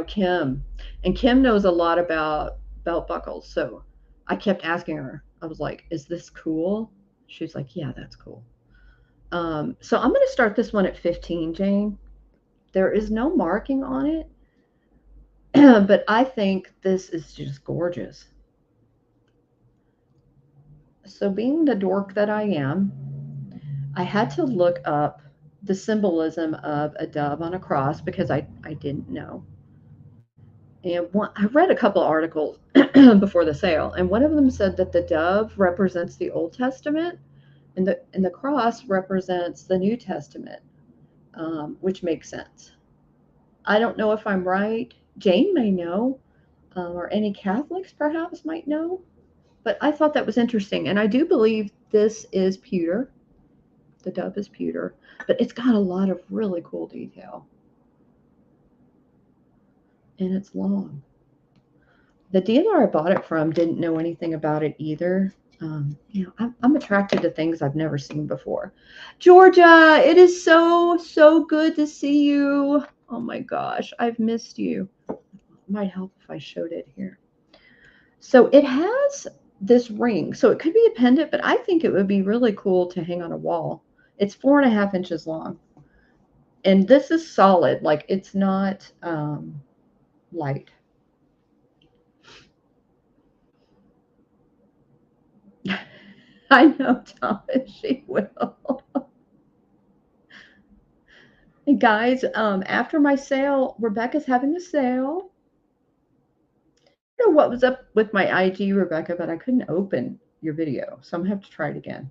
Kim, and Kim knows a lot about belt buckles. So I kept asking her. I was like, "Is this cool?" She's like, "Yeah, that's cool." So I'm going to start this one at 15, Jane. There is no marking on it, but I think this is just gorgeous. So, being the dork that I am, I had to look up the symbolism of a dove on a cross because I didn't know. And I read a couple articles before the sale, and one of them said that the dove represents the Old Testament, and the cross represents the New Testament, which makes sense. I don't know if I'm right. Jane may know, or any Catholics perhaps might know. But I thought that was interesting, and I do believe this is pewter. The dove is pewter, but it's got a lot of really cool detail, and it's long. The dealer I bought it from didn't know anything about it either. I'm attracted to things I've never seen before. Georgia, it is so good to see you. Oh my gosh, I've missed you. It might help if I showed it here. So it has this ring. So it could be a pendant, but I think it would be really cool to hang on a wall. It's 4.5 inches long. And this is solid, like it's not light. I know, Thomas, she will. And guys, after my sale, Rebecca's having a sale. I don't know what was up with my IG, Rebecca, but I couldn't open your video. So I'm gonna have to try it again.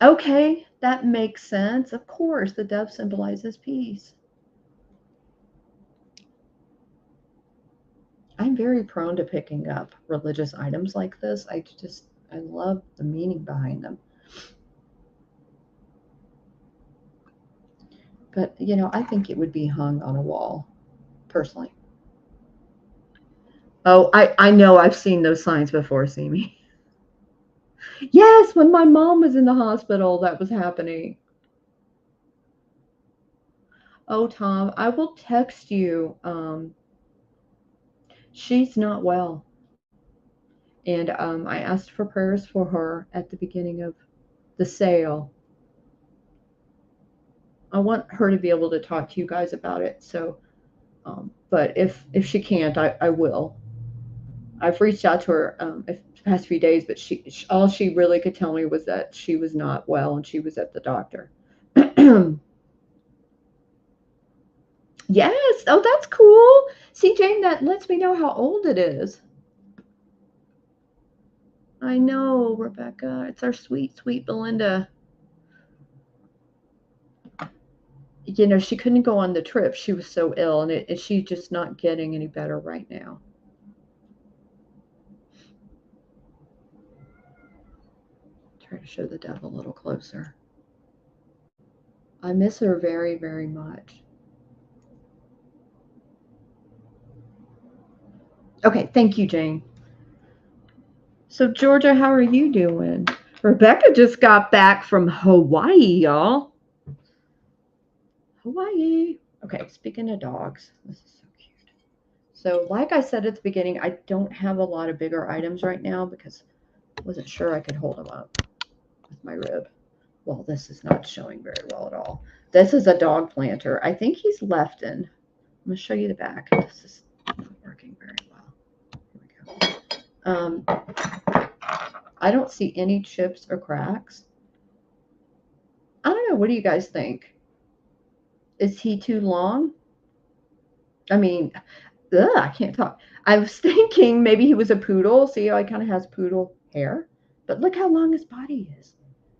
Okay, that makes sense. Of course, the dove symbolizes peace. I'm very prone to picking up religious items like this. I love the meaning behind them. But, I think it would be hung on a wall, personally. Oh, I know I've seen those signs before, Simi. Yes, when my mom was in the hospital, that was happening. Oh, Tom, I will text you. She's not well. And I asked for prayers for her at the beginning of the sale. I want her to be able to talk to you guys about it. So, but if she can't, I will. I've reached out to her the past few days, but all she really could tell me was that she was not well and she was at the doctor. Yes. Oh, that's cool. See, Jane, that lets me know how old it is. I know, Rebecca. It's our sweet, sweet Belinda. She couldn't go on the trip. She was so ill, and she's just not getting any better right now. Try to show the dove a little closer. I miss her very, very much. Okay, thank you, Jane. So, Georgia, how are you doing? Rebecca just got back from Hawaii, y'all. Hawaii. Okay, speaking of dogs, this is so cute. So, like I said at the beginning, I don't have a lot of bigger items right now because I wasn't sure I could hold them up with my rib. Well, this is not showing very well at all. This is a dog planter. I think he's Lefton. I'm going to show you the back. This is not working very well. Here we go. I don't see any chips or cracks. I don't know. What do you guys think? Is he too long? I mean, Ugh, I can't talk. I was thinking maybe he was a poodle. See how he kind of has poodle hair? But look how long his body is.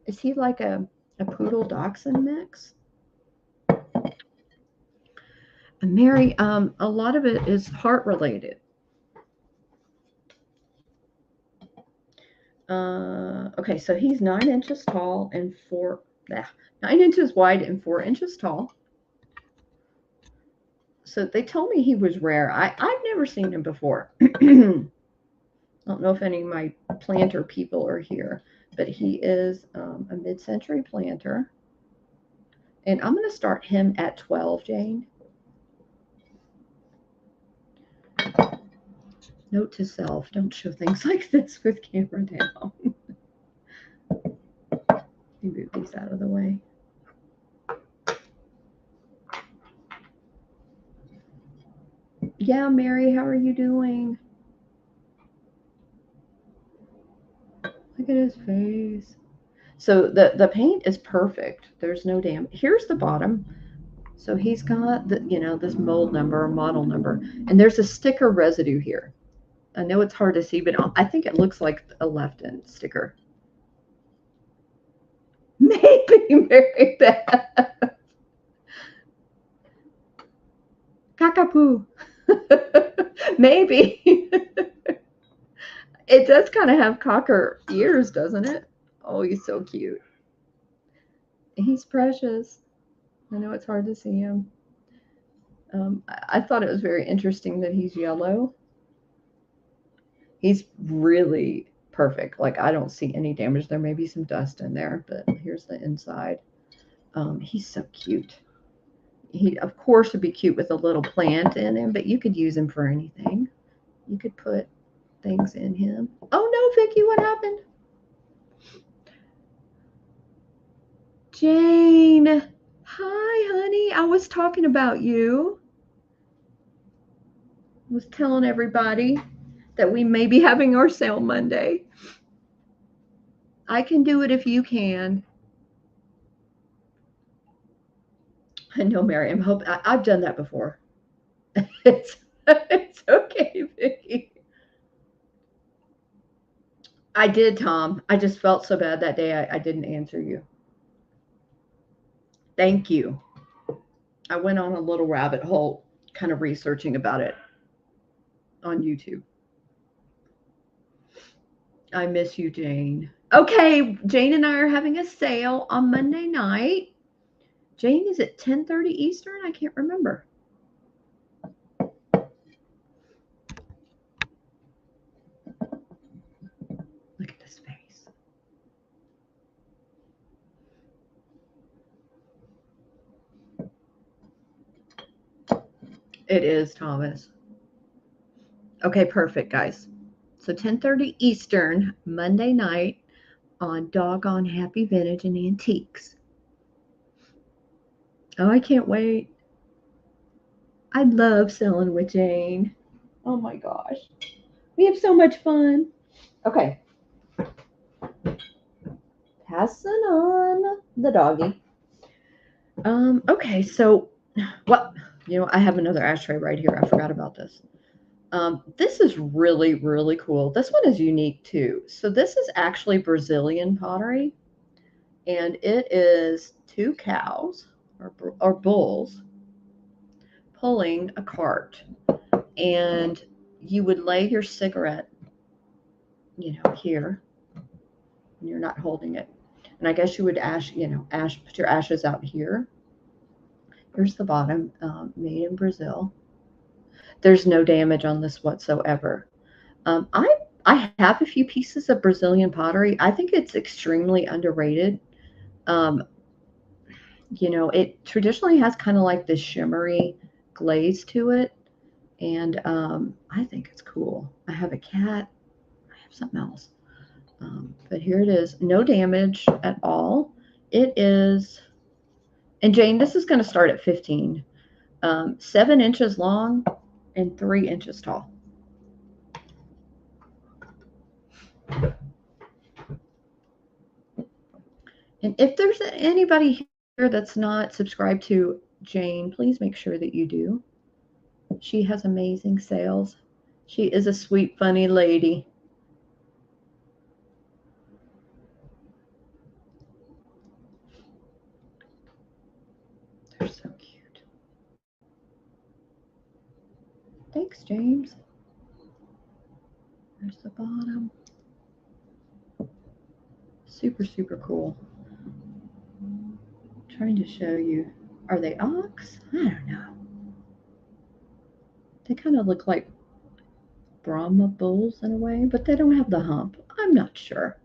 Is he like a poodle dachshund mix? And Mary, a lot of it is heart related. Okay, so he's 9 inches tall and 9 inches wide and 4 inches tall. So they told me he was rare. I've never seen him before. I don't know if any of my planter people are here, but he is a mid-century planter. And I'm going to start him at 12, Jane. Note to self, don't show things like this with camera down. You move these out of the way. Yeah, Mary, how are you doing? Look at his face. So the paint is perfect. There's no damage. Here's the bottom. So he's got this mold number, model number, and there's a sticker residue here. I know it's hard to see, but I think it looks like a left-in sticker. Maybe Mary Beth. Cockapoo. Maybe. It does kind of have cocker ears, doesn't it? Oh, he's so cute. He's precious. I know it's hard to see him. I thought it was very interesting that he's yellow. He's really perfect. Like, I don't see any damage. There may be some dust in there, but here's the inside. He's so cute. He, of course, would be cute with a little plant in him, but you could use him for anything. You could put things in him. Oh no, Vicky, what happened? Jane, hi, honey. I was talking about you. I was telling everybody that we may be having our sale Monday. I can do it if you can. I know, Mary. I'm hoping I've done that before. It's okay, Vicky. I did, Tom. I just felt so bad that day I didn't answer you. Thank you. I went on a little rabbit hole kind of researching about it on YouTube. I miss you, Jane. Okay, Jane and I are having a sale on Monday night. Jane, is it 10:30 Eastern? I can't remember. Look at this face. It is, Thomas. Okay, perfect, guys. So 10:30 Eastern, Monday night on Doggone Happy Vintage and Antiques. Oh, I can't wait. I love selling with Jane. Oh my gosh. We have so much fun. Okay. Passing on the doggy. Okay, so what I have another ashtray right here. I forgot about this. This is really, really cool. This one is unique too. So this is actually Brazilian pottery, and it is two cows or bulls pulling a cart, and you would lay your cigarette, here, and you're not holding it. And I guess you would put your ashes out here. Here's the bottom, made in Brazil. There's no damage on this whatsoever. I have a few pieces of Brazilian pottery. I think it's extremely underrated. Um, it traditionally has kind of like this shimmery glaze to it, and I think it's cool. I have a cat. I have something else, but here it is. No damage at all. It is, and Jane, this is going to start at 15. 7 inches long and 3 inches tall. And if there's anybody here that's not subscribed to Jane, please make sure that you do. She has amazing sales. She is a sweet, funny lady. They're so cute. Thanks, James. There's the bottom. Super, super cool. I'm trying to show you. Are they ox? I don't know. They kind of look like Brahma bulls in a way, but they don't have the hump. I'm not sure.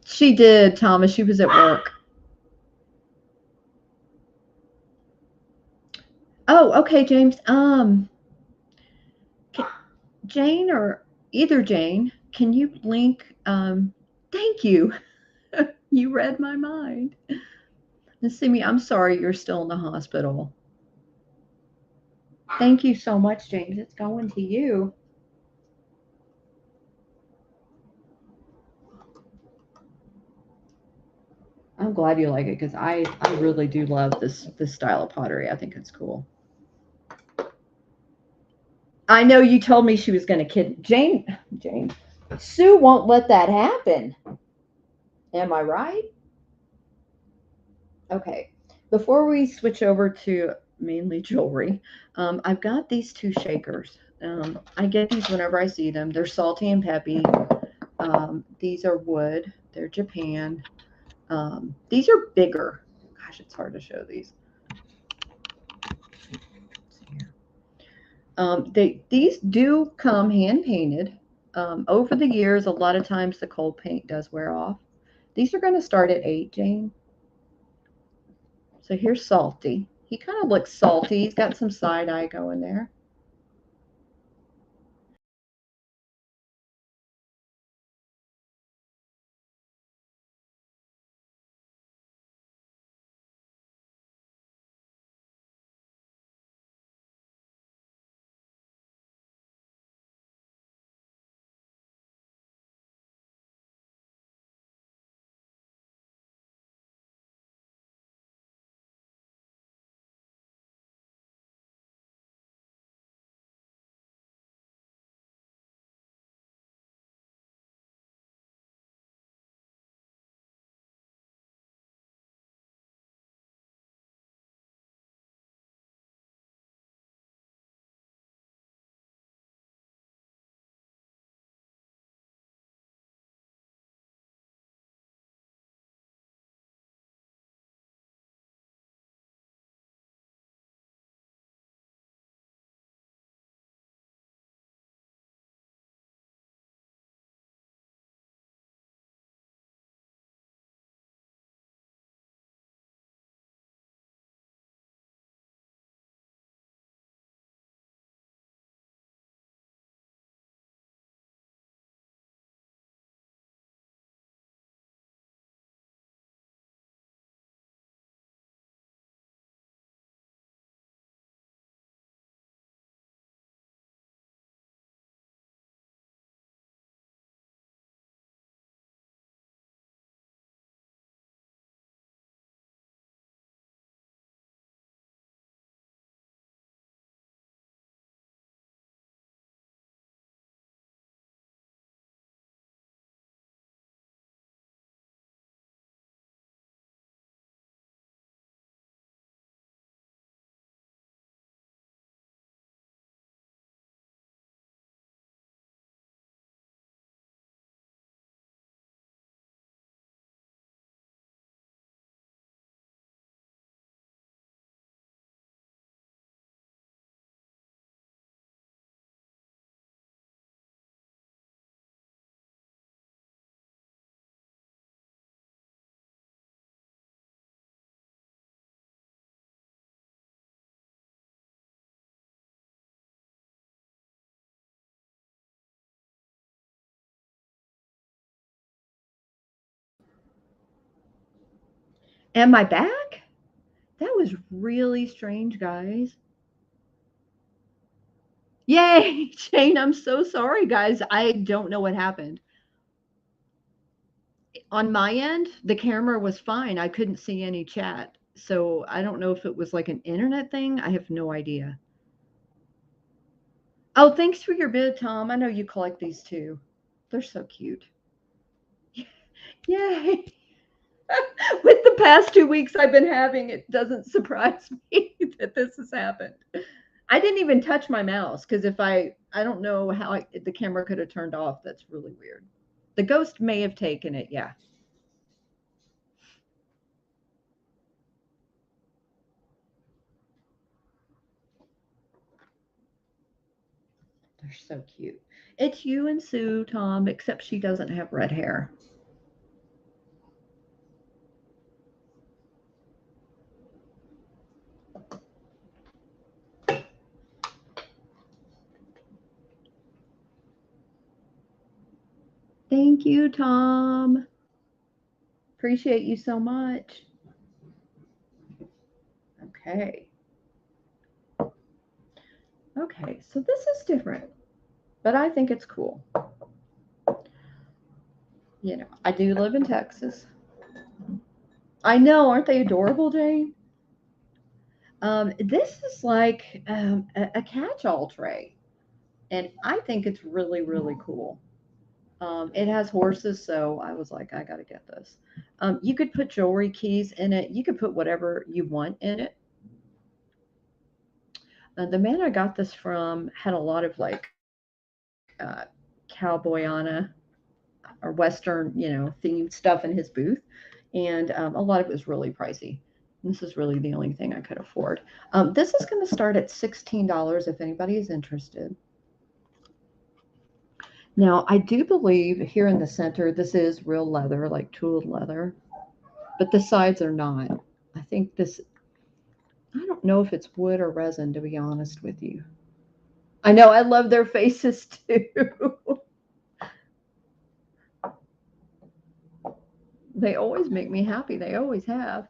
She did, Thomas. She was at work. Oh, okay, James. Jane or either Jane, can you link? Thank you. You read my mind. And Simi, I'm sorry you're still in the hospital. Thank you so much, James. It's going to you. I'm glad you like it because I really do love this style of pottery. I think it's cool. I know you told me she was going to kid Jane. Jane, Sue won't let that happen. Am I right? Okay. Before we switch over to mainly jewelry, I've got these two shakers. I get these whenever I see them. They're salty and peppy. These are wood. They're Japan. These are bigger. Gosh, it's hard to show these. These do come hand painted. Over the years, a lot of times the cold paint does wear off. These are going to start at 8, Jane. So here's Salty. He kind of looks salty. He's got some side eye going there. Am I back? That was really strange, guys. Yay, Jane, I'm so sorry, guys. I don't know what happened. On my end, the camera was fine. I couldn't see any chat. So I don't know if it was like an internet thing. I have no idea. Oh, thanks for your bid, Tom. I know you collect these too. They're so cute. Yay. With the past 2 weeks I've been having, it doesn't surprise me that this has happened. I didn't even touch my mouse because if I don't know how the camera could have turned off. That's really weird. The ghost may have taken it. Yeah, they're so cute. It's you and Sue, Tom, except she doesn't have red hair. Thank you, Tom. Appreciate you so much. Okay. Okay, so this is different, but I think it's cool. I do live in Texas. I know, aren't they adorable, Jane? This is like a catch-all tray, and I think it's really, really cool. It has horses, so I was like, I gotta get this. You could put jewelry keys in it. You could put whatever you want in it. The man I got this from had a lot of like cowboyana or Western, themed stuff in his booth, and a lot of it was really pricey. This is really the only thing I could afford. This is going to start at $16 if anybody is interested. Now, I do believe here in the center, this is real leather, like tooled leather, but the sides are not. I think this, I don't know if it's wood or resin, to be honest with you. I know, I love their faces too. They always make me happy. They always have.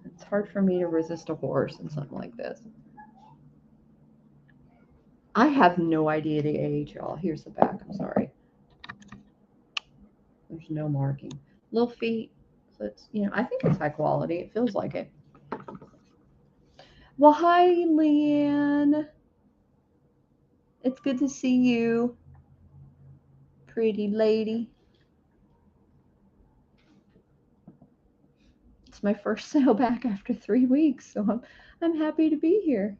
It's hard for me to resist a horse and something like this. I have no idea the age, y'all. Here's the back. I'm sorry. There's no marking. Little feet. So I think it's high quality. It feels like it. Well, hi, Leanne. It's good to see you, pretty lady. It's my first sale back after 3 weeks, so I'm happy to be here.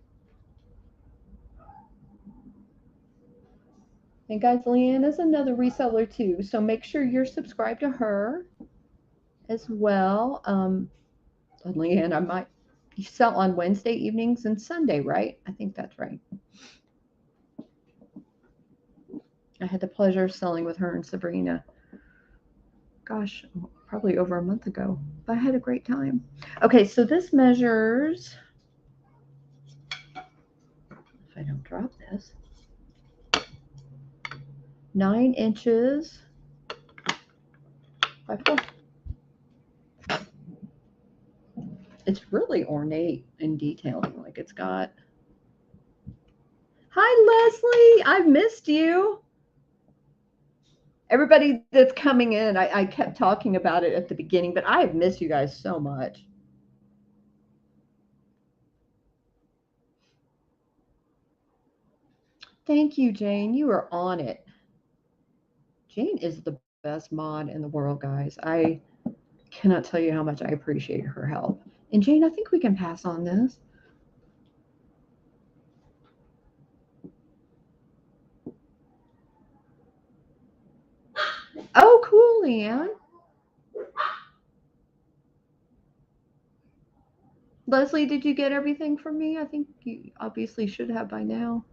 And guys, Leanne is another reseller too, so make sure you're subscribed to her as well. Leanne, I might you sell on Wednesday evenings and Sunday, right? I think that's right. I had the pleasure of selling with her and Sabrina. Gosh, probably over a month ago. But I had a great time. Okay, so this measures, if I don't drop this, 9 inches by 4. It's really ornate in detailing. Like it's got. Hi, Leslie. I've missed you. Everybody that's coming in, I kept talking about it at the beginning, but I have missed you guys so much. Thank you, Jane. You are on it. Jane is the best mod in the world, guys. I cannot tell you how much I appreciate her help. And Jane, I think we can pass on this. Oh, cool, Leanne. Leslie, did you get everything from me? I think you obviously should have by now.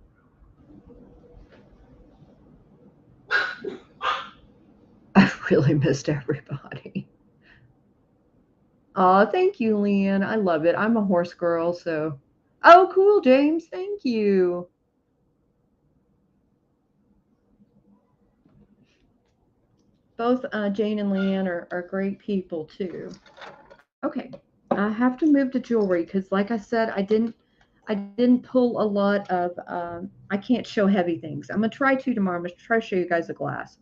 I've really missed everybody. Oh, thank you, Leanne. I love it. I'm a horse girl, so. Oh, cool, James. Thank you. Both Jane and Leanne are great people, too. Okay. I have to move to jewelry because, like I said, I didn't pull a lot of, I can't show heavy things. I'm going to try to tomorrow. I'm going to try to show you guys a glass.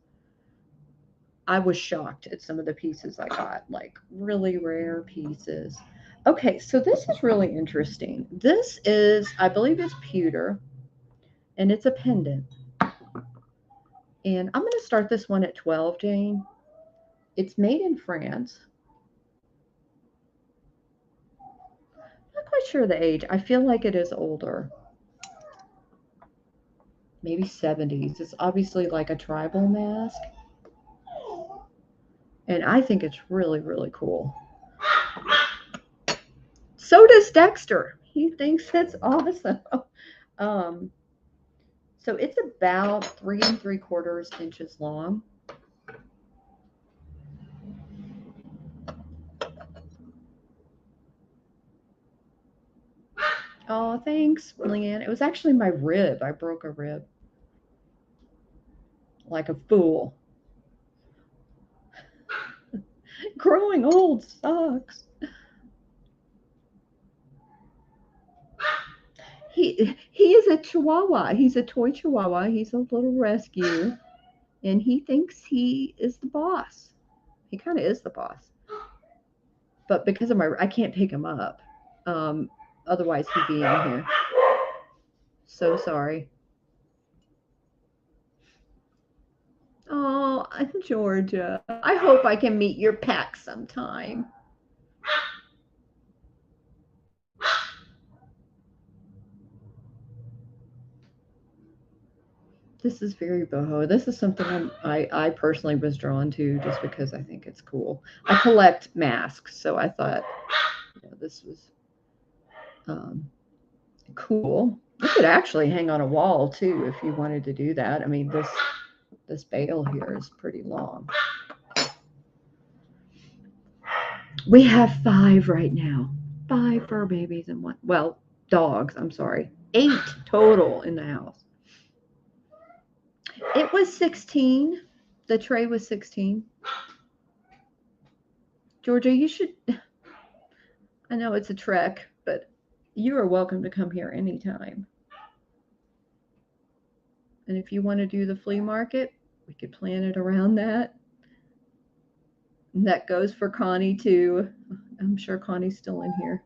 I was shocked at some of the pieces I got, like really rare pieces. Okay, so this is really interesting. This is, I believe it's pewter, and it's a pendant. And I'm going to start this one at 12, Jane. It's made in France. Not quite sure the age. I feel like it is older. Maybe 70s. It's obviously like a tribal mask. And I think it's really, really cool. So does Dexter. He thinks it's awesome. Um, so it's about 3 3/4 inches long. Oh, thanks, Leanne. It was actually my rib. I broke a rib like a fool. Growing old sucks. He is a chihuahua. He's a toy chihuahua. He's a little rescue, and he thinks he is the boss. He kind of is the boss, but because of my, I can't pick him up. Um, Otherwise he'd be in here. So sorry. Oh, Georgia. I hope I can meet your pack sometime. This is very boho. This is something I personally was drawn to just because I think it's cool. I collect masks, so I thought, this was um, cool. You could actually hang on a wall too if you wanted to do that. I mean, this bale here is pretty long. We have 5 right now. 5 fur babies and one, well, dogs. I'm sorry, 8 total in the house. It was 16. The tray was 16. Georgia, you should. I know it's a trek, but you are welcome to come here anytime. And if you want to do the flea market, we could plan it around that. And that goes for Connie too. I'm sure Connie's still in here.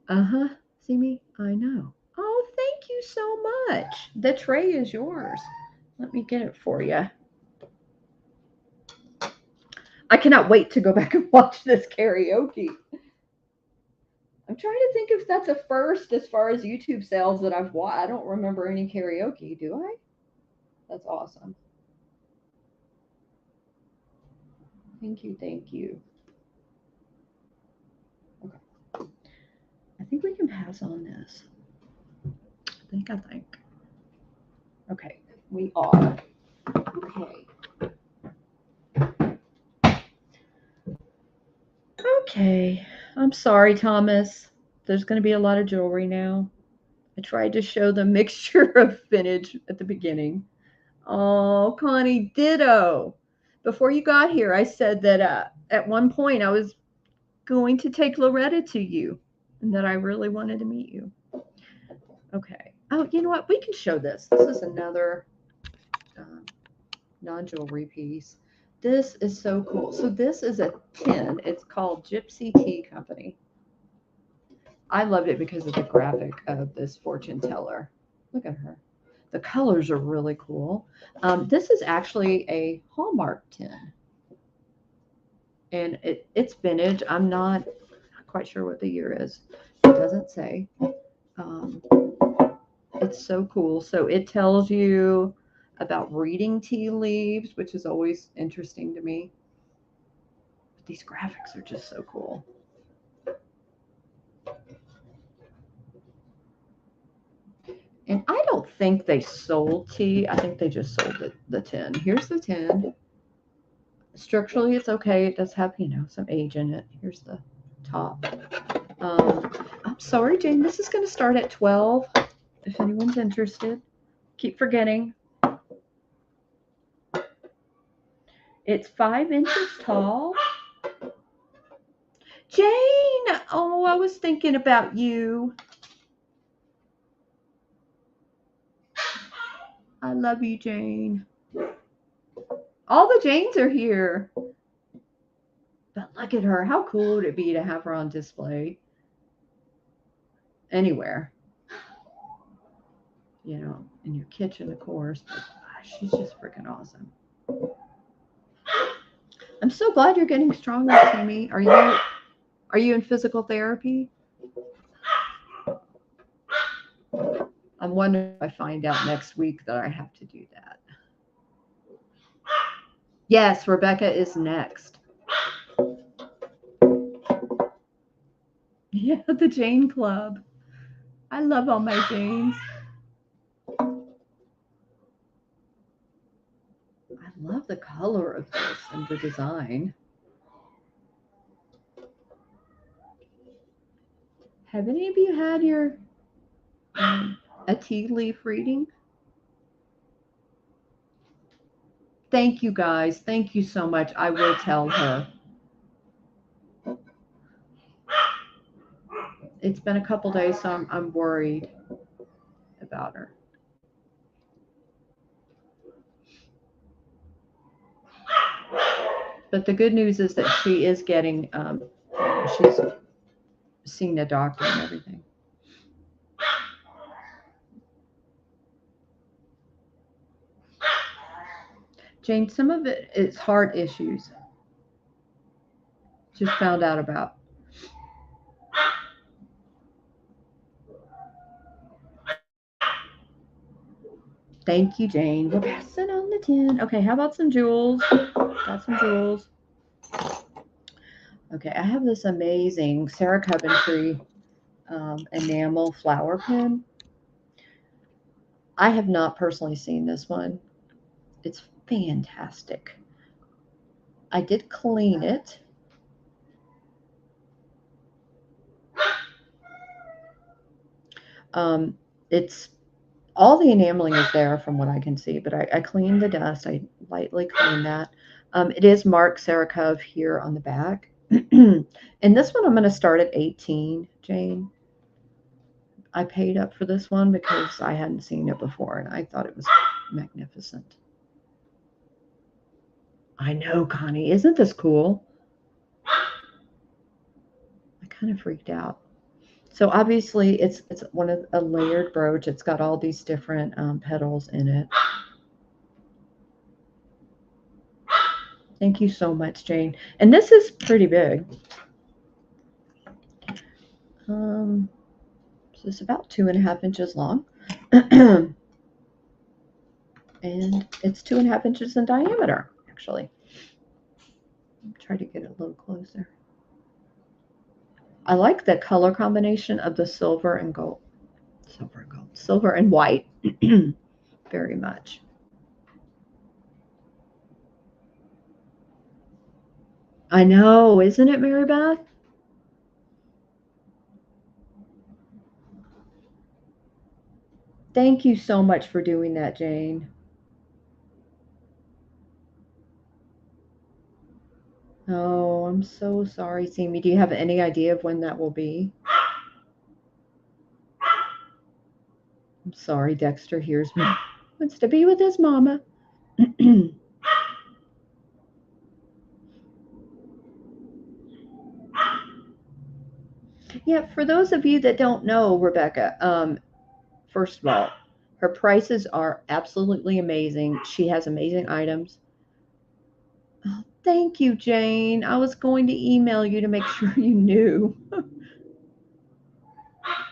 Uh-huh. See me? I know. Oh, thank you so much. The tray is yours. Let me get it for you. I cannot wait to go back and watch this karaoke. I'm trying to think if that's a first as far as YouTube sales that I've watched. I don't remember any karaoke, do I? That's awesome. Thank you, thank you. Okay. I think we can pass on this. I think. Okay, we are. Okay. Okay. I'm sorry, Thomas. There's going to be a lot of jewelry now. I tried to show the mixture of vintage at the beginning. Oh, Connie, ditto. Before you got here, I said that at one point I was going to take Loretta to you and that I really wanted to meet you. Okay. Oh, you know what? We can show this. This is another non-jewelry piece. This is so cool. So this is a tin. It's called Gypsy Tea Company. I loved it because of the graphic of this fortune teller. Look at her. The colors are really cool. This is actually a Hallmark tin. And it's vintage. I'm not quite sure what the year is. It doesn't say. Um, it's so cool. So it tells you about reading tea leaves, which is always interesting to me. But these graphics are just so cool. And I don't think they sold tea. I think they just sold the tin. Here's the tin. Structurally, it's okay. It does have, some age in it. Here's the top. I'm sorry, Jane. This is going to start at 12 if anyone's interested. Keep forgetting. It's 5 inches tall. Jane! Oh, I was thinking about you. I love you, Jane. All the Janes are here. But look at her. How cool would it be to have her on display anywhere? You know, in your kitchen, of course. But she's just freaking awesome. I'm so glad you're getting stronger, Timmy. Are you in physical therapy? I'm wondering if I find out next week that I have to do that. Yes, Rebecca is next. Yeah, the Jane Club. I love all my Janes. I love the color of this and the design. Have any of you had your a tea leaf reading? Thank you guys. Thank you so much. I will tell her. It's been a couple days, so I'm worried about her. But the good news is that she is getting, she's seeing a doctor and everything. Jane, some of it is heart issues. Just found out about. Thank you, Jane. We're passing on the tin. Okay, how about some jewels? Got some jewels. Okay, I have this amazing Sarah Coventry enamel flower pen. I have not personally seen this one. It's fantastic. I did clean it. It's all the enameling is there from what I can see, but I cleaned the dust. I lightly cleaned that. It is marked Sarah Cove here on the back. And this one I'm going to start at 18, Jane. I paid up for this one because I hadn't seen it before and I thought it was magnificent. I know, Connie. Isn't this cool? I kind of freaked out. So obviously it's one of a layered brooch. It's got all these different petals in it. Thank you so much, Jane. And this is pretty big. So it's about 2.5 inches long. And it's 2.5 inches in diameter, actually. Try to get it a little closer. I like the color combination of the silver and gold. Silver and white very much. I know, isn't it, Mary Beth? Thank you so much for doing that, Jane. Oh, I'm so sorry, Simi. Do you have any idea of when that will be? I'm sorry, Dexter hears me. Wants to be with his mama. Yeah, for those of you that don't know Rebecca, first of all, her prices are absolutely amazing. She has amazing items. Oh, thank you, Jane. I was going to email you to make sure you knew.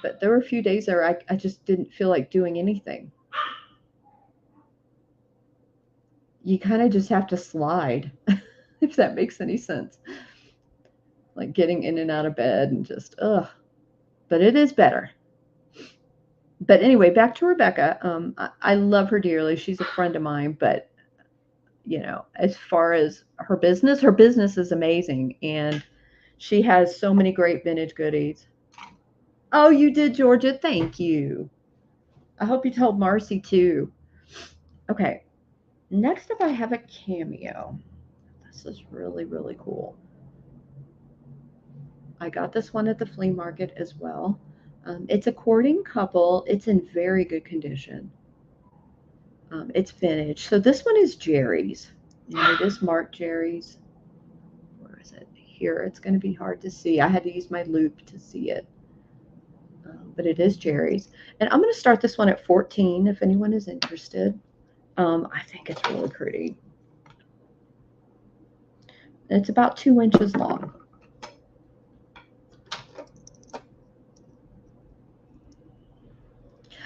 But there were a few days there I just didn't feel like doing anything. You kind of just have to slide, if that makes any sense. Like getting in and out of bed and just, ugh. But it is better. But anyway, back to Rebecca. I love her dearly. She's a friend of mine, but as far as her business is amazing, and she has so many great vintage goodies. Oh, you did, Georgia. Thank you. I hope you told Marcy too. Okay, next up I have a cameo. This is really, really cool. I got this one at the flea market as well. It's a courting couple. It's in very good condition. It's vintage. So this one is Jerry's, and it is marked Jerry's. Where is it? Here. It's going to be hard to see. I had to use my loop to see it, but it is Jerry's. And I'm going to start this one at 14 if anyone is interested. I think it's really pretty. It's about 2 inches long.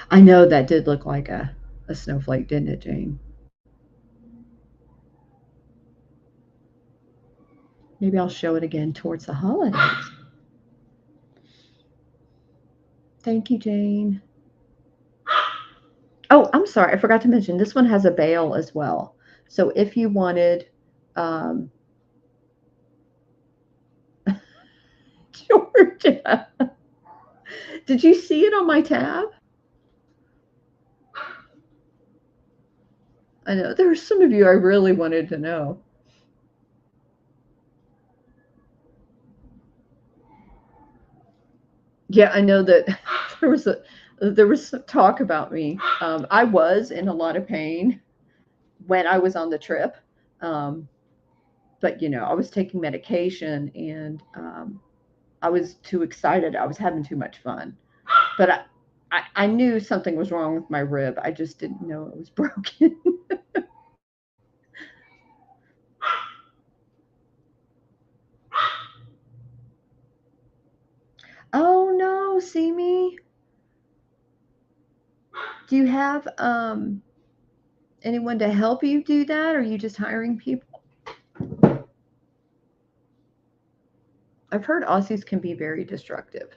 I know that did look like a snowflake, didn't it, Jane? Maybe I'll show it again towards the holidays. Thank you, Jane. Oh, I'm sorry. I forgot to mention this one has a bail as well. So if you wanted, um, Georgia, did you see it on my tab? I know there were some of you I really wanted to know. Yeah, I know that there was some talk about me. I was in a lot of pain when I was on the trip, um, but I was taking medication and I was too excited. I was having too much fun, but I knew something was wrong with my rib. I just didn't know it was broken. Oh no, see me? Do you have anyone to help you do that, or are you just hiring people? I've heard Aussies can be very destructive.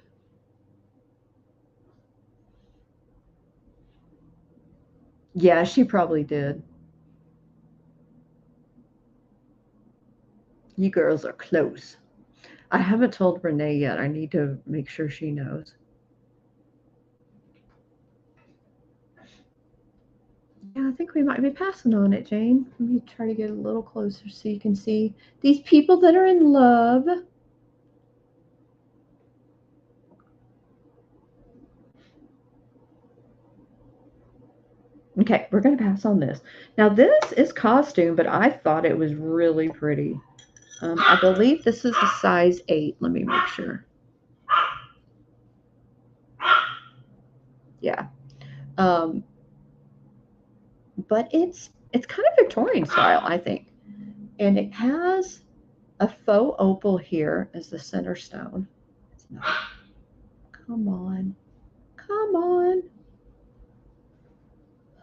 Yeah, she probably did. You girls are close. I haven't told Renee yet. I need to make sure she knows. Yeah, I think we might be passing on it, Jane. Let me try to get a little closer so you can see these people that are in love. Okay, we're going to pass on this. Now, this is costume, but I thought it was really pretty. I believe this is a size 8. Let me make sure. Yeah. Um, but it's kind of Victorian style, I think. And it has a faux opal here as the center stone. It's not. Come on. Come on.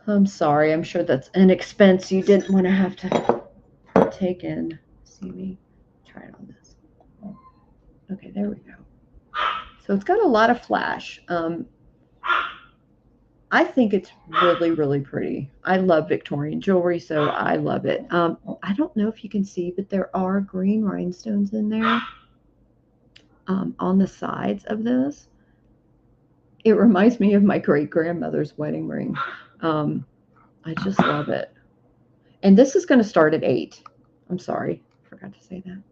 I'm sorry. I'm sure that's an expense you didn't want to have to take in. See me? Try it on this. Okay, there we go. So it's got a lot of flash. I think it's really, really pretty. I love Victorian jewelry, so I love it. I don't know if you can see, but there are green rhinestones in there on the sides of this. It reminds me of my great grandmother's wedding ring. Um, I just love it. And this is going to start at 8. I'm sorry, forgot to say that.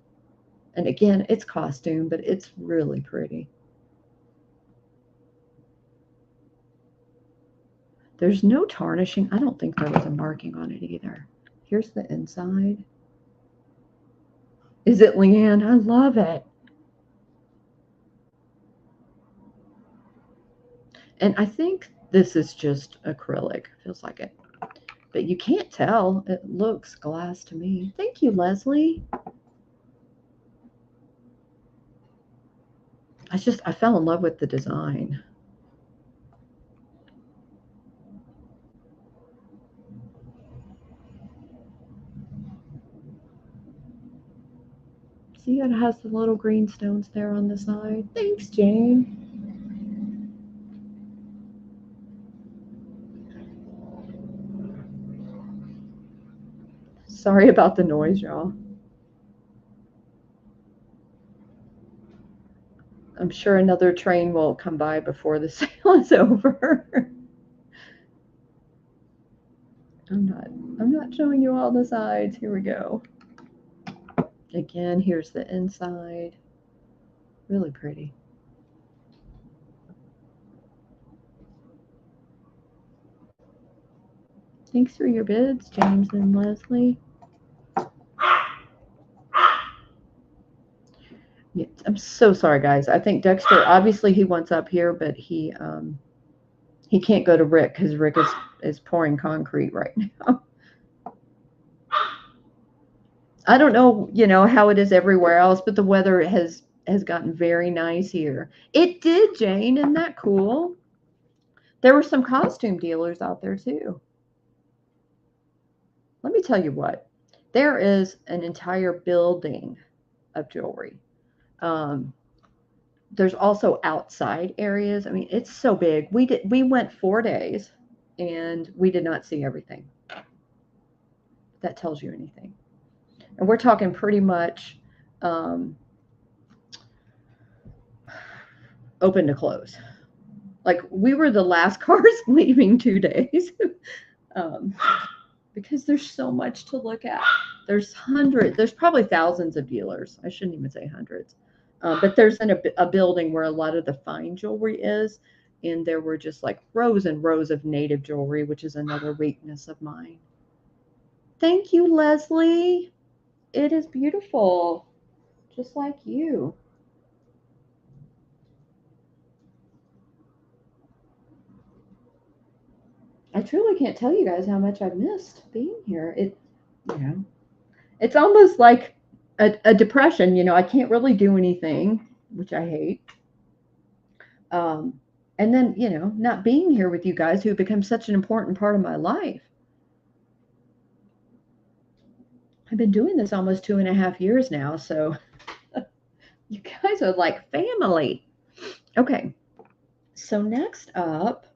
And again, it's costume, but it's really pretty. There's no tarnishing. I don't think there was a marking on it either. Here's the inside. Is it Leanne? I love it. And I think this is just acrylic. Feels like it. But you can't tell. It looks glass to me. Thank you, Leslie. I fell in love with the design. See, it has the little green stones there on the side. Thanks, Jane. Sorry about the noise, y'all. I'm sure another train will come by before the sale is over. I'm not showing you all the sides. Here we go. Again, here's the inside. Really pretty. Thanks for your bids, James and Leslie. Yeah, I'm so sorry, guys. I think Dexter, obviously he wants up here, but he can't go to Rick because Rick is pouring concrete right now. I don't know, how it is everywhere else, but the weather has gotten very nice here. It did, Jane. Isn't that cool? There were some costume dealers out there too. Let me tell you what. There is an entire building of jewelry. Um, there's also outside areas. I mean, it's so big. We went 4 days, and we did not see everything. If that tells you anything. And we're talking pretty much um, open to close. Like we were the last cars leaving 2 days, um, because there's so much to look at. There's probably thousands of dealers. I shouldn't even say hundreds. But there's a building where a lot of the fine jewelry is, and there were just like rows and rows of native jewelry, which is another weakness of mine. Thank you, Leslie. It is beautiful, just like you. I truly can't tell you guys how much I've missed being here. You know, it's almost like a depression. I can't really do anything, which I hate. Um, and then, not being here with you guys who become such an important part of my life. I've been doing this almost 2.5 years now, so you guys are like family. Okay, so next up,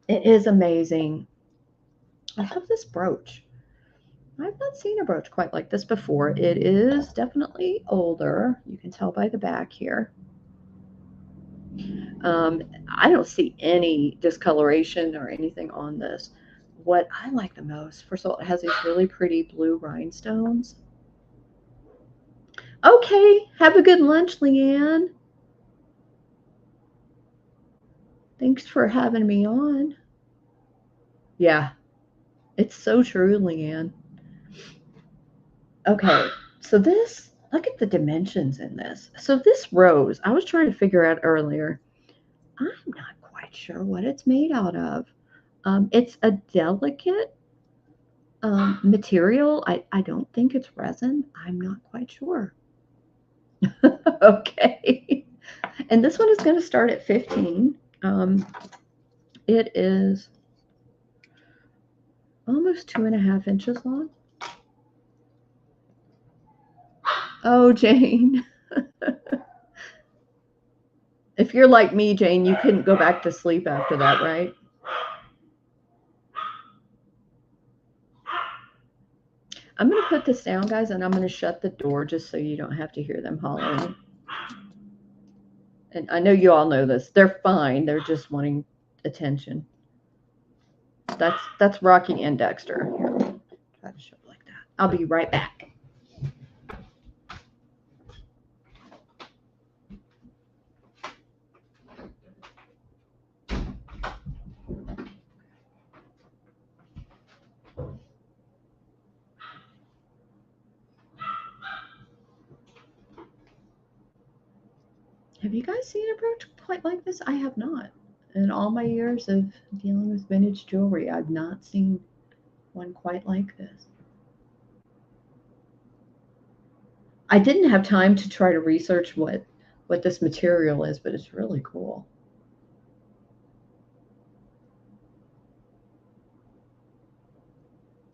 it is amazing. I love this brooch. I've not seen a brooch quite like this before. It is definitely older. You can tell by the back here. I don't see any discoloration or anything on this. What I like the most, first of all, it has these really pretty blue rhinestones. Okay, have a good lunch, Leanne. Thanks for having me on. Yeah, it's so true, Leanne. Okay, so look at the dimensions in this. So this rose, I was trying to figure out earlier. I'm not quite sure what it's made out of. It's a delicate material. I don't think it's resin. I'm not quite sure. Okay. And this one is going to start at 15. It is almost 2.5 inches long. Oh, Jane. If you're like me, Jane, you couldn't go back to sleep after that, right? I'm going to put this down, guys, and I'm going to shut the door just so you don't have to hear them hollering. And I know you all know this. They're fine. They're just wanting attention. That's Rocky and Dexter. Here, try to show it like that. I'll be right back. Have you guys seen a brooch quite like this? I have not. In all my years of dealing with vintage jewelry, I've not seen one quite like this. I didn't have time to try to research what this material is, but it's really cool.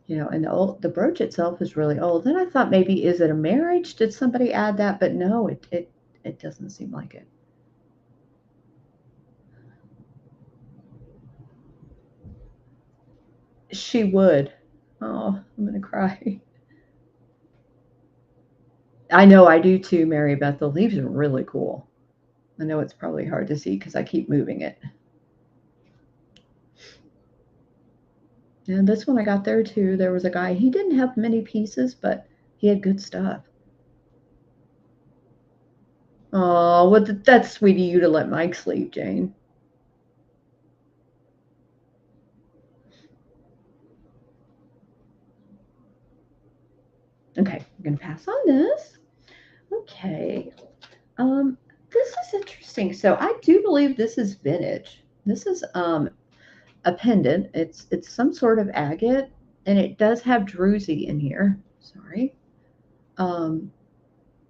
And the brooch itself is really old. Then I thought maybe is it a marriage? Did somebody add that? But no, it doesn't seem like it. She would. Oh, I'm gonna cry. I know I do too, Mary Beth. The leaves are really cool. I know it's probably hard to see because I keep moving it. And this one I got there too. There was a guy, he didn't have many pieces, but he had good stuff. Oh, well, that's sweet of you to let Mike sleep, Jane. Okay, I'm gonna pass on this. Okay. Um, this is interesting. So I do believe this is vintage. This is a pendant. It's some sort of agate, and it does have druzy in here. Sorry. Um,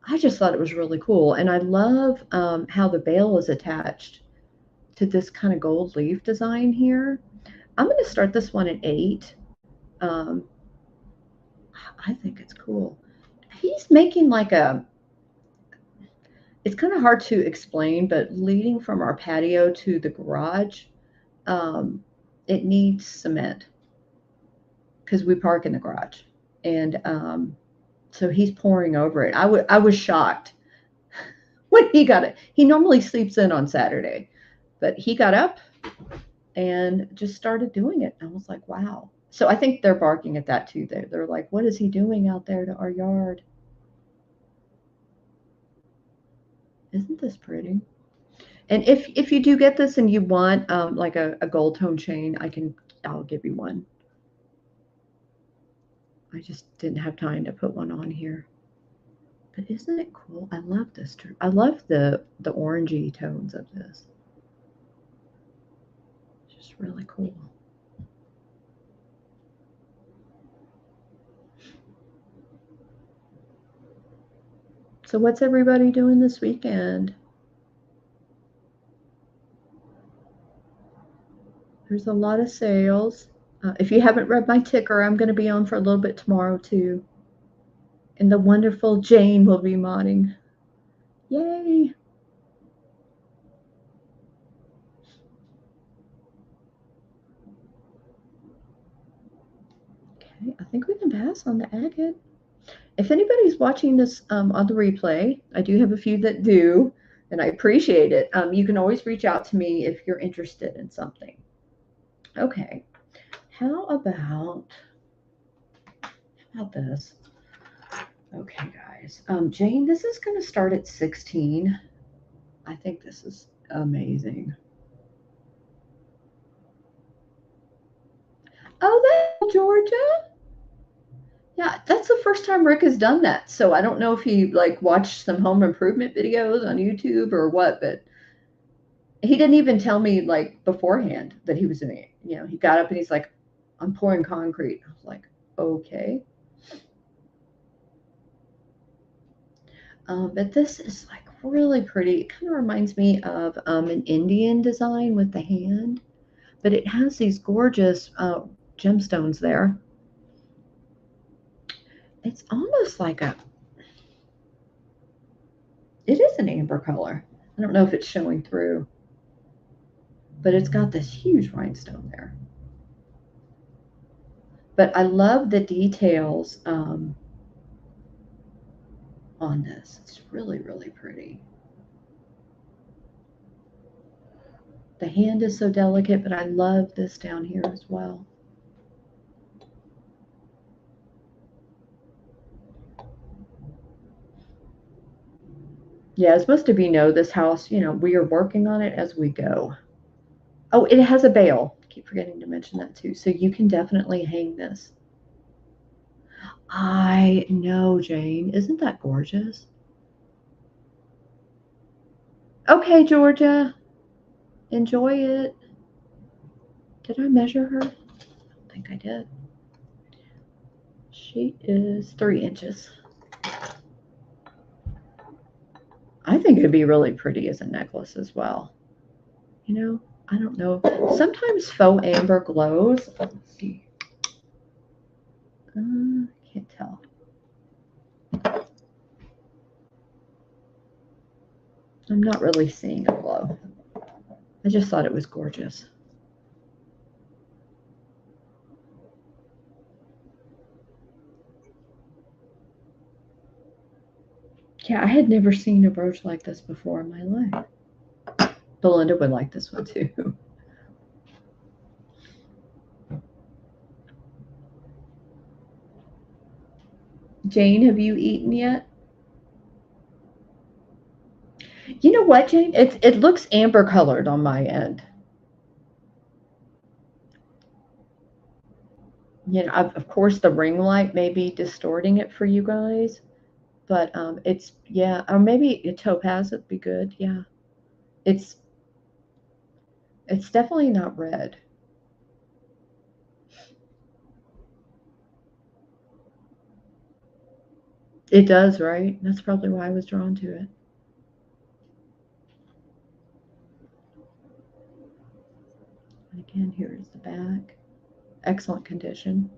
I just thought it was really cool, and I love how the bail is attached to this kind of gold leaf design here. I'm going to start this one at 8. Um, I think it's cool. He's making like a. It's kind of hard to explain, but leading from our patio to the garage, um, it needs cement because we park in the garage, and so he's pouring over it. I was shocked when he got it. He normally sleeps in on Saturday, but he got up and just started doing it. I was like, wow. So I think they're barking at that too. They're like, what is he doing out there to our yard? Isn't this pretty? And if you do get this and you want like a gold tone chain, I'll give you one. I just didn't have time to put one on here. But isn't it cool? I love this. I love the orangey tones of this. It's just really cool. So what's everybody doing this weekend? There's a lot of sales. If you haven't read my ticker, I'm going to be on for a little bit tomorrow too. And the wonderful Jane will be modding. Yay! Okay, I think we can pass on the agate. If anybody's watching this on the replay, I do have a few that do, and I appreciate it. You can always reach out to me if you're interested in something. Okay, how about this? Okay, guys. Jane, this is going to start at 16. I think this is amazing. Oh, that's Georgia. Yeah, that's the first time Rick has done that. So I don't know if he like watched some home improvement videos on YouTube or what, but he didn't even tell me like beforehand that he was doing it. He got up and he's like, "I'm pouring concrete." I was like, "Okay." But this is like really pretty. It kind of reminds me of an Indian design with the hand, but it has these gorgeous gemstones there. It's almost like it is an amber color. I don't know if it's showing through, but it's got this huge rhinestone there. But I love the details on this. It's really, really pretty. The hand is so delicate, but I love this down here as well. Yeah, as most of you know, this house, we are working on it as we go. Oh, it has a bail. I keep forgetting to mention that too. So you can definitely hang this. I know, Jane. Isn't that gorgeous? Okay, Georgia. Enjoy it. Did I measure her? I don't think I did. She is 3 inches. I think it'd be really pretty as a necklace as well. I don't know. Sometimes faux amber glows. Let's see. Can't tell. I'm not really seeing a glow. I just thought it was gorgeous. Yeah, I had never seen a brooch like this before in my life. Belinda would like this one too. Jane, have you eaten yet? You know what, Jane? It looks amber colored on my end. You know, of course, the ring light may be distorting it for you guys, but it's yeah, or maybe a topaz would be good. Yeah, it's it's definitely not red. It does, right? That's probably why I was drawn to it. And again, here is the back. Excellent condition.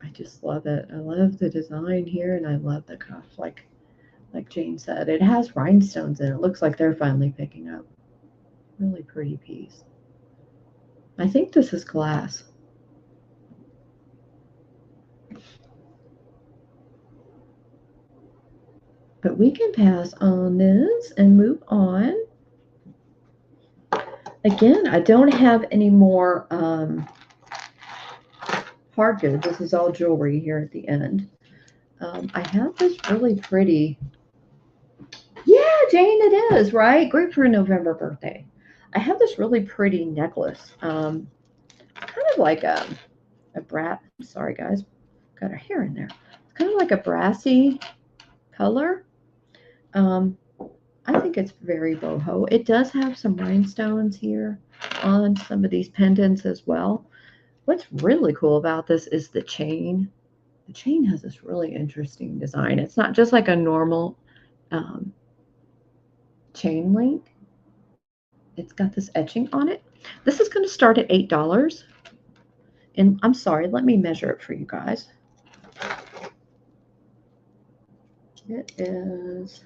I just love it. I love the design here, and I love the cuff. Like Jane said, it has rhinestones in it. It looks like they're finally picking up. Really pretty piece. I think this is glass. But we can pass on this and move on. Again, I don't have any more hard goods. This is all jewelry here at the end. I have this really pretty. Yeah, Jane, it is, right? Great for a November birthday. I have this really pretty necklace. Kind of like a brat. Sorry, guys. Got a hair in there. It's kind of like a brassy color. Um, I think it's very boho. It does have some rhinestones here on some of these pendants as well. What's really cool about this is the chain. The chain has this really interesting design. It's not just like a normal um, chain link. It's got this etching on it. This is going to start at $8. And I'm sorry, let me measure it for you guys. It is,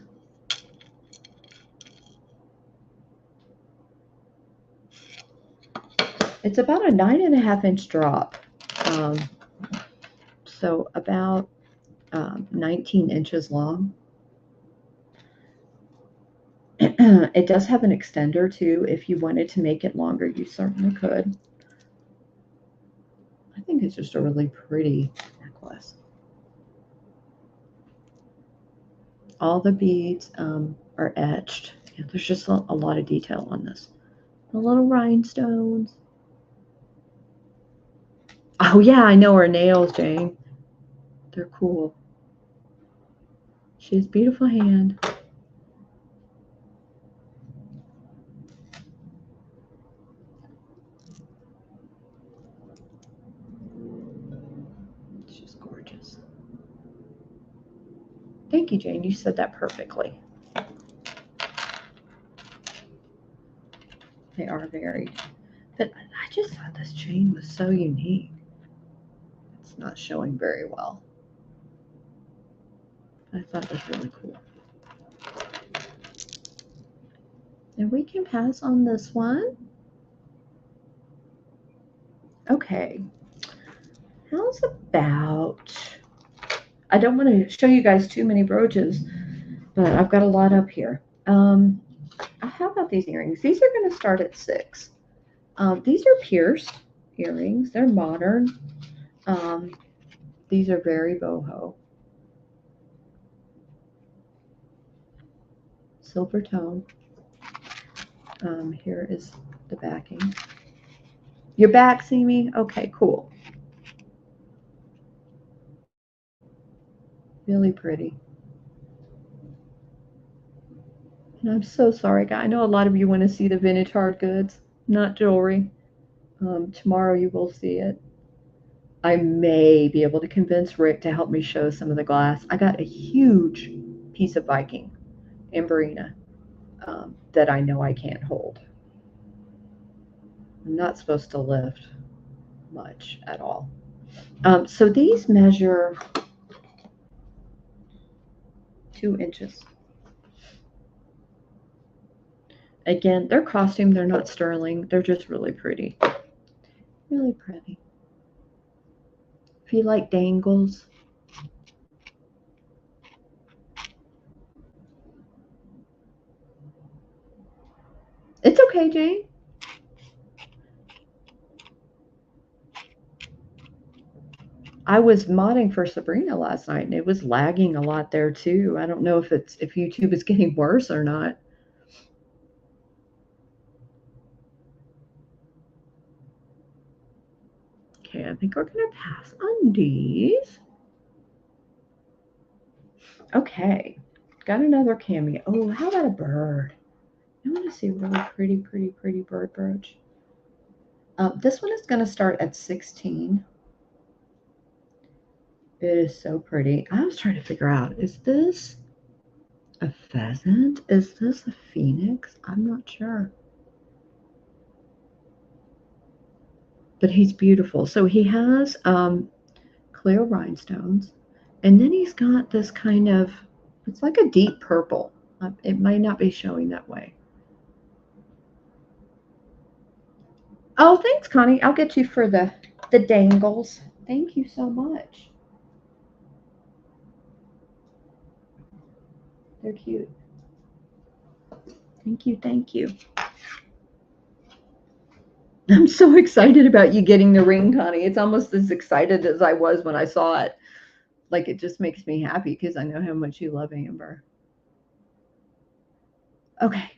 it's about a 9.5 inch drop. Um, so about 19 inches long. It does have an extender too. If you wanted to make it longer, you certainly could. I think it's just a really pretty necklace. All the beads are etched. Yeah, there's just a lot of detail on this. The little rhinestones. Oh yeah, I know her nails, Jane. They're cool. She has beautiful hand. She's gorgeous. Thank you, Jane. You said that perfectly. They are varied. But I just thought this chain was so unique. It's not showing very well. I thought it was really cool. And we can pass on this one. Okay. How's about, I don't want to show you guys too many brooches, but I've got a lot up here. How about these earrings? These are going to start at 6. These are pierced earrings. They're modern. Um, these are very boho. Silver tone. Here is the backing. Your back, see me? Okay, cool. Really pretty. And I'm so sorry, guys. I know a lot of you want to see the vintage hard goods, not jewelry. Tomorrow you will see it. I may be able to convince Rick to help me show some of the glass. I got a huge piece of Viking Amberina that I know I can't hold. I'm not supposed to lift much at all. So these measure 2 inches. Again, they're costume, they're not sterling, they're just really pretty. Really pretty. If you like dangles, it's okay, Jane. I was modding for Sabrina last night and it was lagging a lot there too. I don't know if YouTube is getting worse or not. Okay, I think we're gonna pass on these. Okay, got another cameo. Oh, how about a bird? I want to see a really pretty bird brooch. This one is going to start at 16. It is so pretty. I was trying to figure out, is this a pheasant? Is this a phoenix? I'm not sure. But he's beautiful. So he has clear rhinestones, and then he's got this kind of, it's like a deep purple. It might not be showing that way. Oh, thanks, Connie. I'll get you for the dangles. Thank you so much. They're cute. Thank you, thank you. I'm so excited about you getting the ring, Connie. It's almost as excited as I was when I saw it. Like, it just makes me happy because I know how much you love Amber. Okay,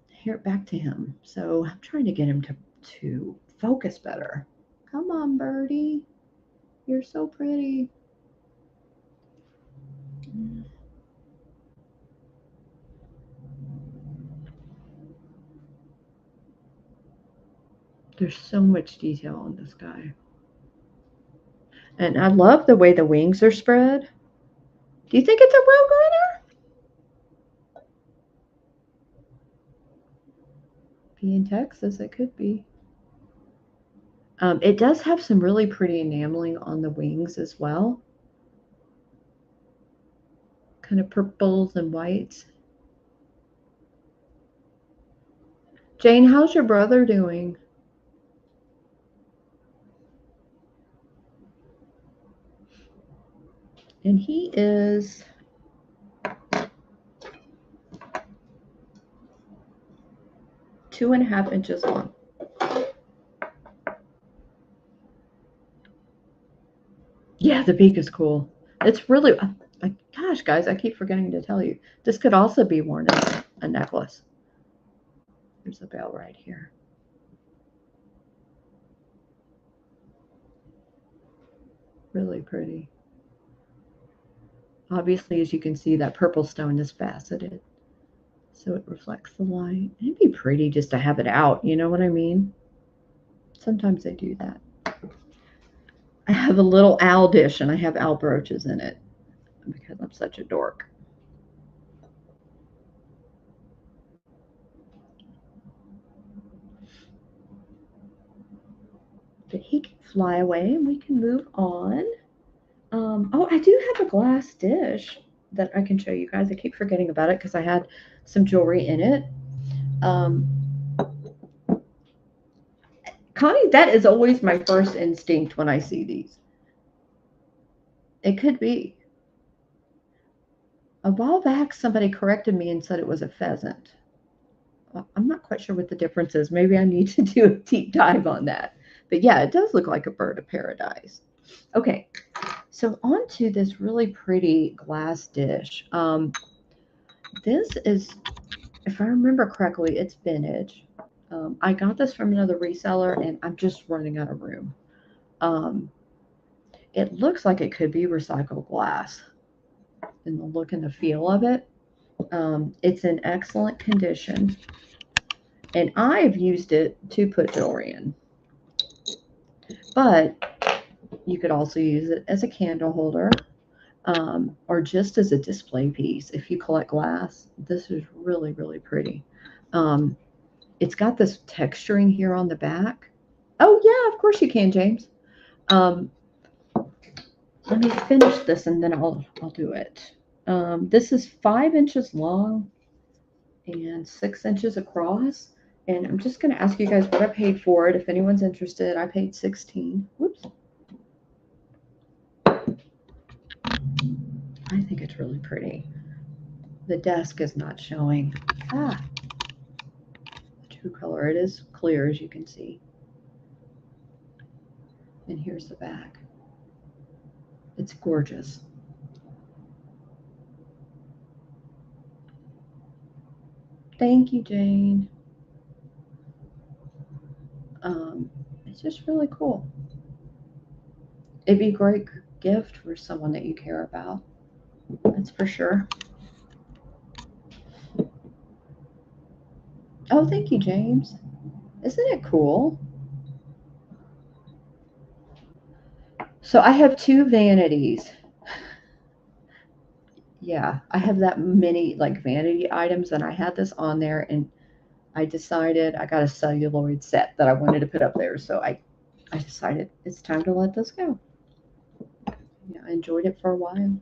here back to him. So I'm trying to get him to focus better. Come on, birdie. You're so pretty. There's so much detail on this guy. And I love the way the wings are spread. Do you think it's a roadrunner? Being Texas, it could be. It does have some really pretty enameling on the wings as well. Kind of purples and whites. Jane, how's your brother doing? And he is 2.5 inches long. Yeah, the beak is cool. It's really, gosh, guys, I keep forgetting to tell you. This could also be worn as a necklace. There's a bell right here. Really pretty. Obviously, as you can see, that purple stone is faceted, so it reflects the light. It'd be pretty just to have it out, you know what I mean? Sometimes they do that. I have a little owl dish and I have owl brooches in it because I'm such a dork. But he can fly away and we can move on. Oh, I do have a glass dish that I can show you guys. I keep forgetting about it because I had some jewelry in it. Um, Connie, that is always my first instinct when I see these. It could be. A while back, somebody corrected me and said it was a pheasant. Well, I'm not quite sure what the difference is. Maybe I need to do a deep dive on that. But yeah, it does look like a bird of paradise. Okay, so on to this really pretty glass dish. This is, if I remember correctly, it's vintage. I got this from another reseller and I'm just running out of room. Um, it looks like it could be recycled glass in the look and the feel of it. It's in excellent condition and I've used it to put jewelry in. But you could also use it as a candle holder or just as a display piece. If you collect glass, this is really pretty. Um, it's got this texturing here on the back. Oh yeah, of course you can, James. Um, let me finish this and then I'll do it. This is 5 inches long and 6 inches across. And I'm just going to ask you guys what I paid for it. If anyone's interested, I paid 16. Whoops. I think it's really pretty. The desk is not showing. The true color. It is clear, as you can see. And here's the back. It's gorgeous. Thank you, Jane. It's just really cool. It'd be a great gift for someone that you care about. That's for sure. Oh, thank you, James. Isn't it cool? So I have two vanities. Yeah, I have that many like vanity items, and I had this on there, and I decided I got a celluloid set that I wanted to put up there. So I decided it's time to let this go. Yeah, I enjoyed it for a while.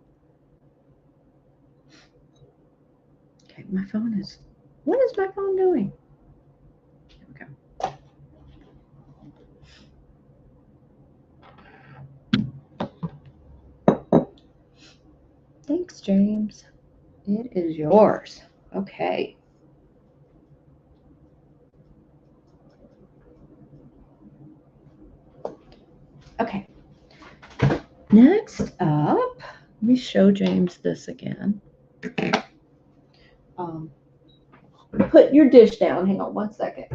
Okay, my phone is. What is my phone doing? Here we go. Thanks, James. It is yours. Okay. Okay. Next up, let me show James this again. Um, put your dish down. Hang on one second.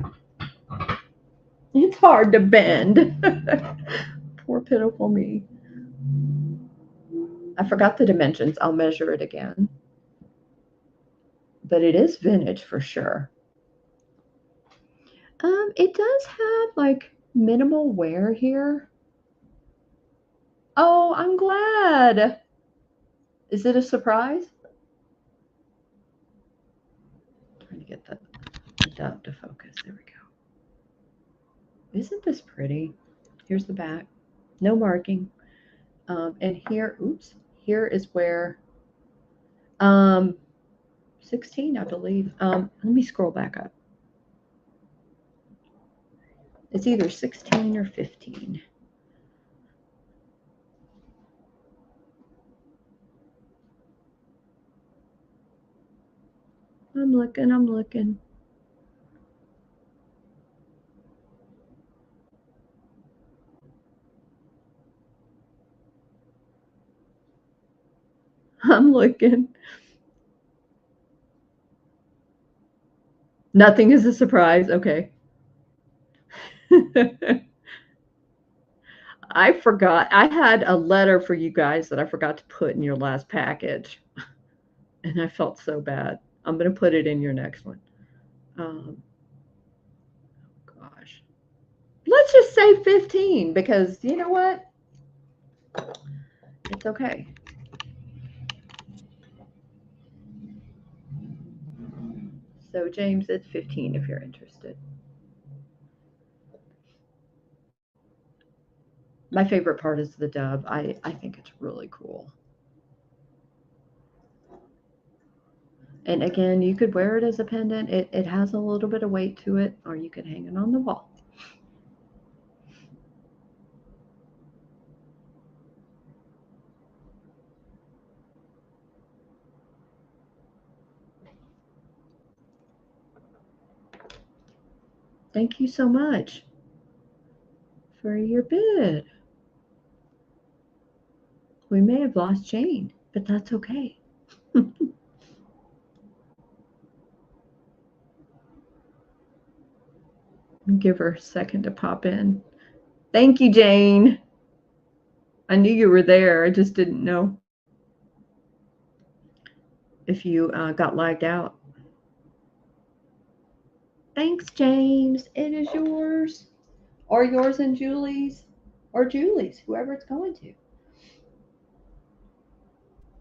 It's hard to bend. Poor pitiful me. I forgot the dimensions. I'll measure it again. But it is vintage for sure. It does have like minimal wear here. Oh, I'm glad. Is it a surprise? Trying to get the dove to focus. There we go. Isn't this pretty? Here's the back. No marking. And here, oops, here is where um 16, I believe. Let me scroll back up. It's either 16 or 15. I'm looking, I'm looking. I'm looking. Nothing is a surprise. Okay. I forgot. I had a letter for you guys that I forgot to put in your last package, and I felt so bad. I'm going to put it in your next one. Um, gosh. Let's just say 15 because you know what? It's okay. So, James, it's 15 if you're interested. My favorite part is the dove. I think it's really cool. And again, you could wear it as a pendant. It has a little bit of weight to it, or you could hang it on the wall. Thank you so much for your bid. We may have lost Jane, but that's okay. Give her a second to pop in. Thank you, Jane. I knew you were there. I just didn't know if you got lagged out. Thanks, James. It is yours, or yours and Julie's, or Julie's, whoever it's going to.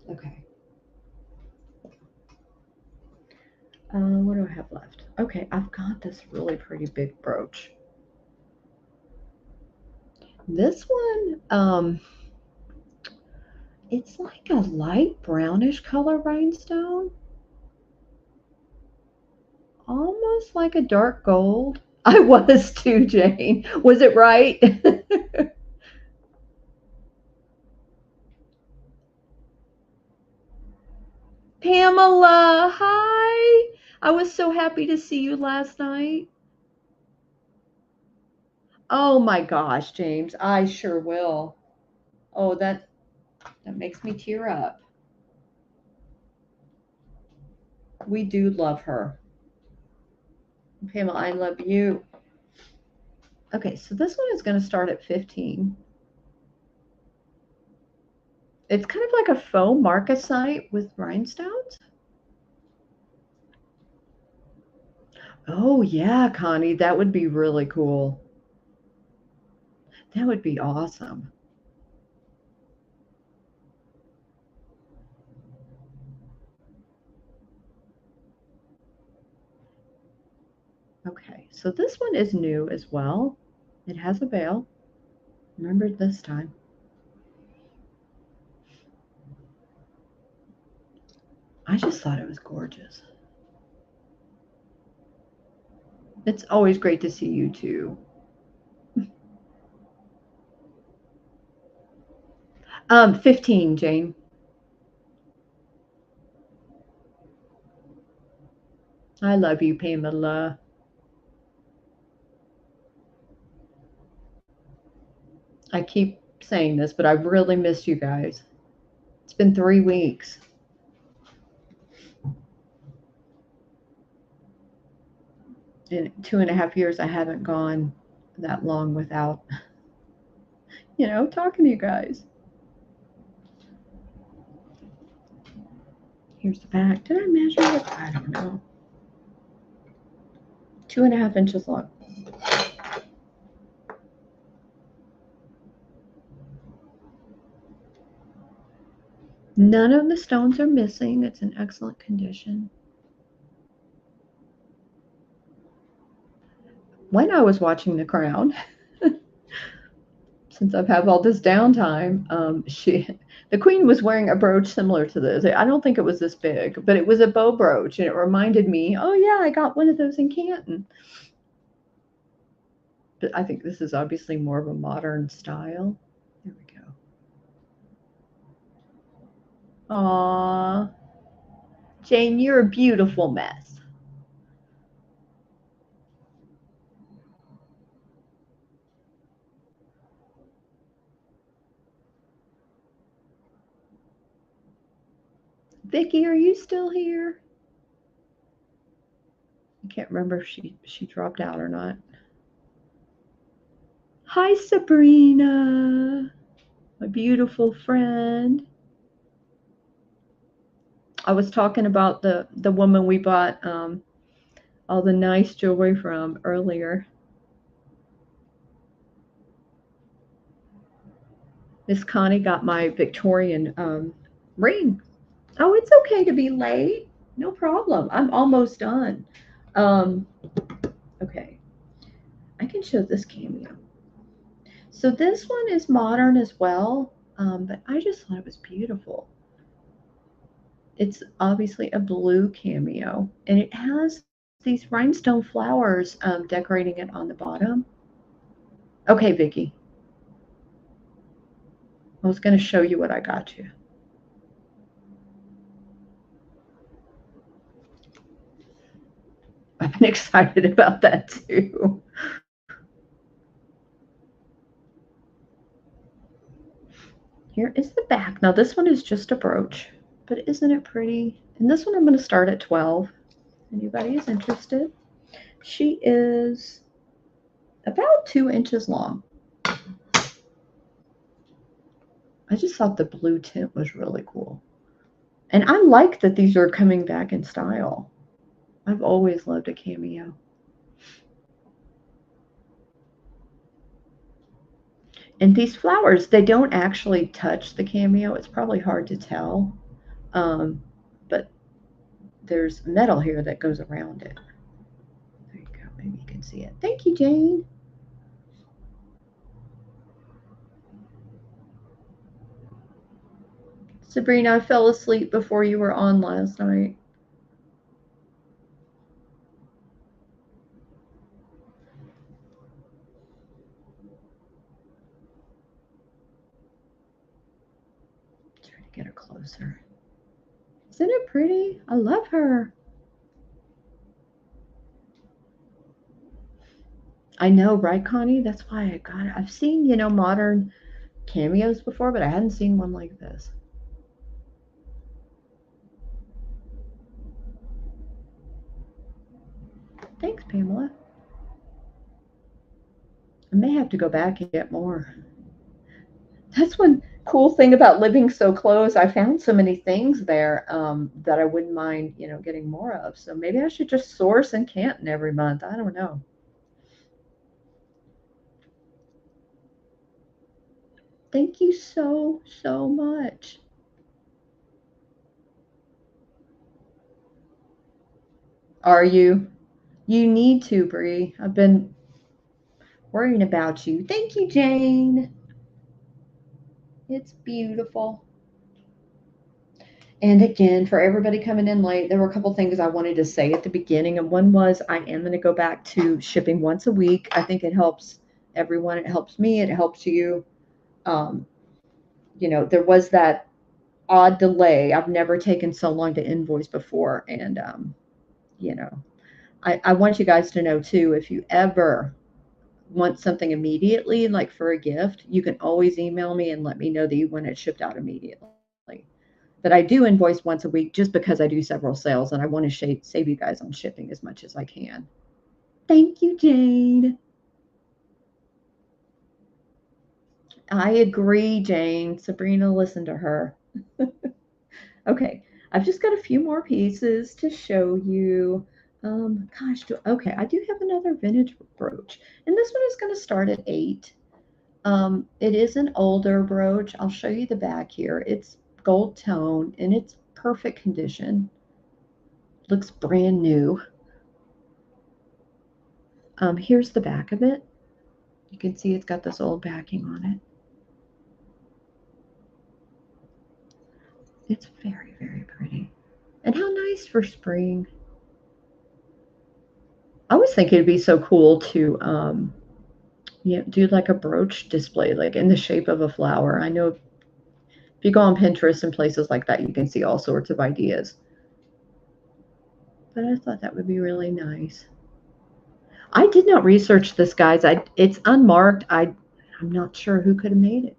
Okay. What do I have left? Okay, I've got this really pretty big brooch. This one, it's like a light brownish color rhinestone, almost like a dark gold. I was too, Jane. Was it right? Pamela, hi. I was so happy to see you last night. Oh my gosh, James, I sure will. Oh, that. That makes me tear up. We do love her. Pamela, I love you. Okay, so this one is going to start at 15. It's kind of like a faux marcasite with rhinestones. Oh, yeah, Connie, that would be really cool. That would be awesome. Okay, so this one is new as well. It has a veil. Remember this time. I just thought it was gorgeous. It's always great to see you too. 15, Jane. I love you, Pamela. I keep saying this, but I've really missed you guys. It's been 3 weeks. In 2.5 years, I haven't gone that long without, talking to you guys. Here's the back. Did I measure it? I don't know. 2.5 inches long. None of the stones are missing. It's in excellent condition. When I was watching The Crown, since I've had all this downtime, the Queen was wearing a brooch similar to this. I don't think it was this big, but it was a bow brooch, and it reminded me, oh yeah, I got one of those in Canton. But I think this is obviously more of a modern style. There we go. Aw, Jane, you're a beautiful mess. Vicky, are you still here? I can't remember if she dropped out or not. Hi, Sabrina, my beautiful friend. I was talking about the woman we bought all the nice jewelry from earlier. Miss Connie got my Victorian ring. Oh, it's okay to be late. No problem. I'm almost done. Um, okay, I can show this cameo. So this one is modern as well, but I just thought it was beautiful. It's obviously a blue cameo, and it has these rhinestone flowers decorating it on the bottom. Okay, Vicky, I was going to show you what I got you. I've been excited about that too. Here is the back. Now this one is just a brooch, but isn't it pretty? And this one I'm going to start at 12. Anybody is interested? She is about 2 inches long. I just thought the blue tint was really cool. And I like that these are coming back in style. I've always loved a cameo. And these flowers, they don't actually touch the cameo. It's probably hard to tell. But there's metal here that goes around it. There you go. Maybe you can see it. Thank you, Jane. Sabrina, I fell asleep before you were on last night. Try to get her closer. Isn't it pretty? I love her. I know, right, Connie? That's why I got it. I've seen, modern cameos before, but I hadn't seen one like this. Thanks, Pamela. I may have to go back and get more. That's one cool thing about living so close. I found so many things there that I wouldn't mind, getting more of. So maybe I should just source in Canton every month. I don't know. Thank you so, so much. Are you? You need to, Bree. I've been worrying about you. Thank you, Jane. It's beautiful. And again, for everybody coming in late, there were a couple things I wanted to say at the beginning. And one was I am going to go back to shipping once a week. I think it helps everyone. It helps me. It helps you. Um, there was that odd delay. I've never taken so long to invoice before. And, you know, I want you guys to know too, if you ever want something immediately, like for a gift, you can always email me and let me know that you want it shipped out immediately. But I do invoice once a week just because I do several sales and I want to save you guys on shipping as much as I can. Thank you, Jane. I agree, Jane. Sabrina, listen to her. Okay, I've just got a few more pieces to show you. Okay, I do have another vintage brooch, and this one is going to start at 8. It is an older brooch. I'll show you the back here. It's gold tone and it's perfect condition. Looks brand new. Here's the back of it. You can see it's got this old backing on it. It's very, very pretty. And how nice for spring. I always think it'd be so cool to do like a brooch display, like in the shape of a flower. I know if you go on Pinterest and places like that, you can see all sorts of ideas. But I thought that would be really nice. I did not research this, guys. It's unmarked. I'm not sure who could have made it.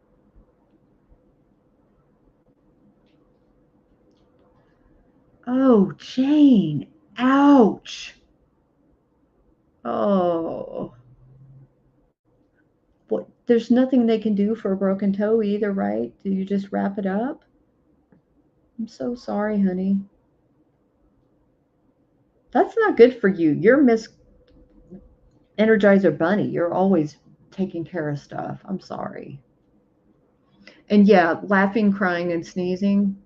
Oh, Jane. Ouch. Oh. What? There's nothing they can do for a broken toe either, right? Do you just wrap it up? I'm so sorry, honey. That's not good for you. You're Miss Energizer Bunny. You're always taking care of stuff. I'm sorry. And yeah, laughing, crying, and sneezing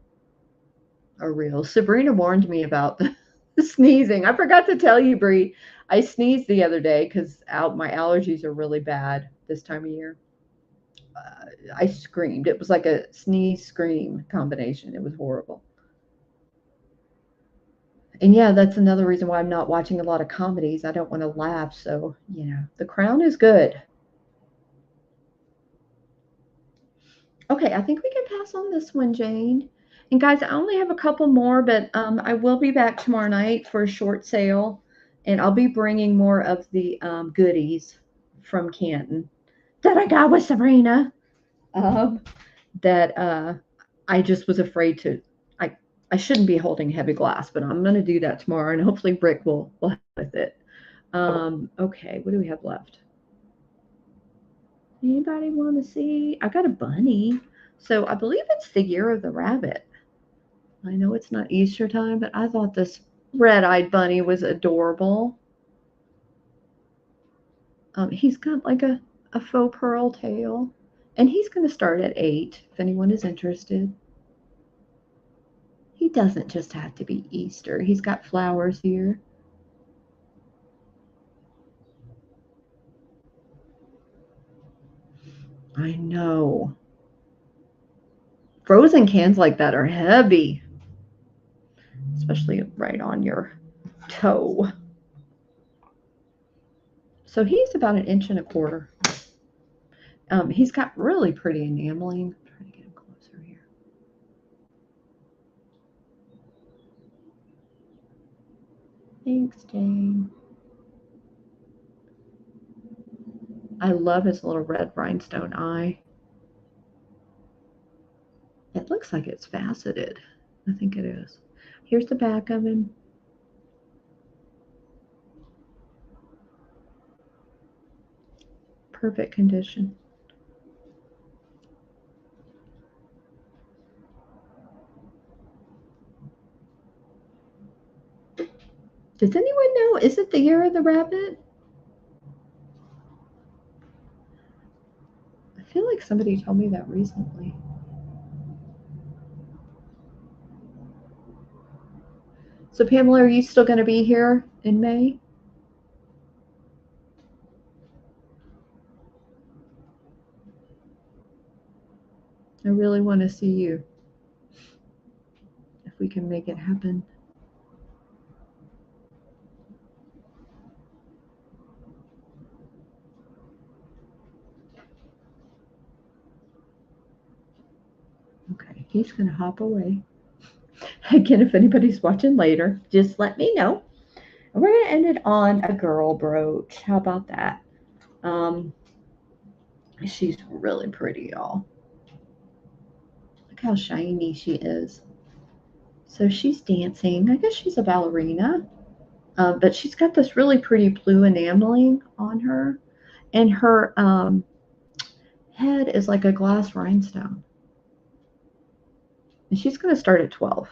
are real. Sabrina warned me about the sneezing. I forgot to tell you, Bree. I sneezed the other day because my allergies are really bad this time of year. I screamed. It was like a sneeze scream combination. It was horrible. And yeah, that's another reason why I'm not watching a lot of comedies. I don't want to laugh. So, The Crown is good. Okay, I think we can pass on this one, Jane. And guys, I only have a couple more, but I will be back tomorrow night for a short sale, and I'll be bringing more of the goodies from Canton that I got with Sabrina. Um, that I just was afraid to. I I shouldn't be holding heavy glass, but I'm going to do that tomorrow, and hopefully Brick will help with it. Okay, what do we have left? Anybody want to see? I got a bunny. So I believe it's the year of the rabbit. I know it's not Easter time, but I thought this red-eyed bunny was adorable. He's got like a faux pearl tail, and he's going to start at 8 if anyone is interested. He doesn't just have to be Easter. He's got flowers here. I know. Frozen cans like that are heavy, especially right on your toe. So he's about an inch and a quarter. He's got really pretty enameling. I'm trying to get him closer here. Thanks, Jane. I love his little red rhinestone eye. looks like it's faceted. I think it is. Here's the back of him. Perfect condition. Does anyone know? Is it the year of the rabbit? I feel like somebody told me that recently. So, Pamela, are you still going to be here in May? I really want to see you if we can make it happen. Okay, he's going to hop away. Again, if anybody's watching later, just let me know. And we're going to end it on a girl brooch. How about that? Um, she's really pretty, y'all. Look how shiny she is. So she's dancing. I guess she's a ballerina. But she's got this really pretty blue enameling on her. And her head is like a glass rhinestone. And she's going to start at 12.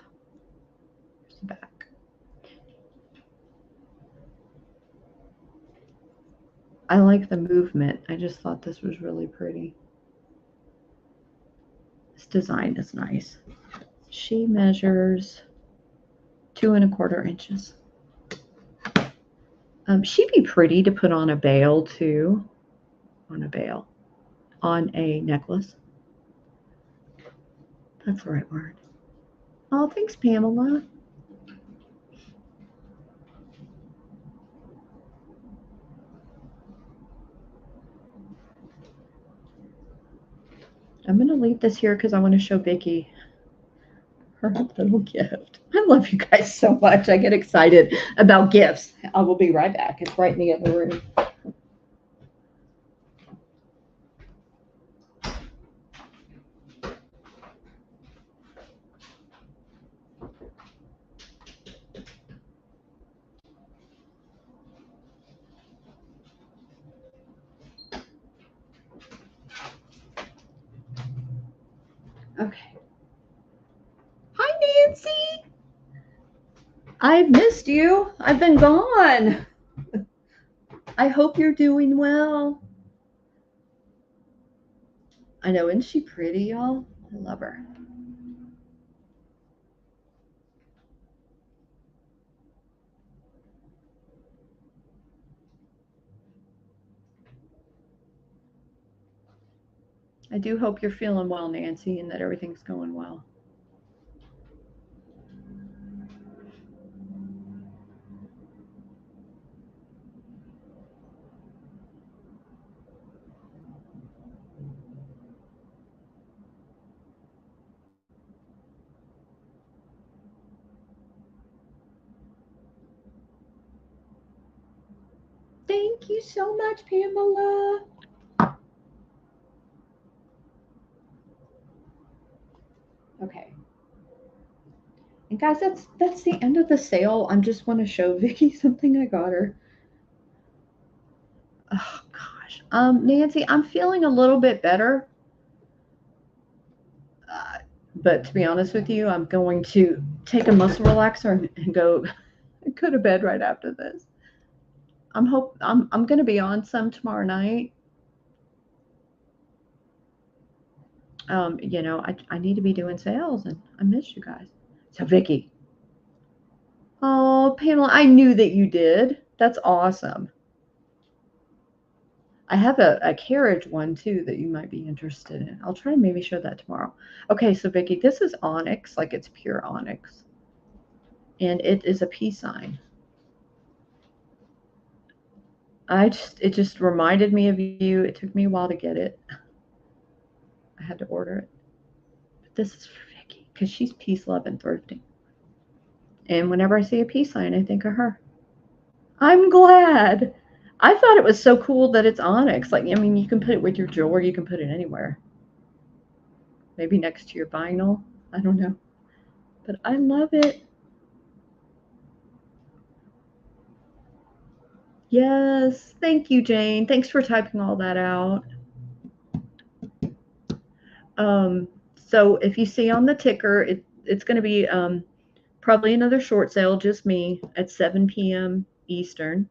Here's the back. I like the movement. I just thought this was really pretty. This design is nice. She measures 2¼ inches. She'd be pretty to put on a bail too. On a necklace. That's the right word. Oh, thanks, Pamela. I'm going to leave this here because I want to show Vicki her little gift. I love you guys so much. I get excited about gifts. I will be right back. It's right in the other room. Okay. Hi, Nancy. I've missed you. I've been gone. I hope you're doing well. I know, isn't she pretty, y'all? I love her. I do hope you're feeling well, Nancy, and that everything's going well. Thank you so much, Pamela. Okay. And guys, that's the end of the sale. I just want to show Vicki something I got her. Oh gosh. Nancy, I'm feeling a little bit better. But to be honest with you, I'm going to take a muscle relaxer and go to bed right after this. I'm gonna be on some tomorrow night. I need to be doing sales and I miss you guys. So Vicki. Oh, Pamela, I knew that you did. That's awesome. I have a carriage one too that you might be interested in. I'll try and maybe show that tomorrow. Okay, so Vicki, this is onyx, like it's pure onyx. And it is a peace sign. It just reminded me of you. It took me a while to get it. I had to order it. But this is for Vicki because she's peace, love, and thrifting. And whenever I see a peace sign, I think of her. I'm glad. I thought it was so cool that it's onyx. Like, I mean, you can put it with your jewelry. You can put it anywhere. maybe next to your vinyl. I don't know. But I love it. Yes. Thank you, Jane. Thanks for typing all that out. Um, so if you see on the ticker, it's going to be probably another short sale, just me, at 7 p.m. Eastern.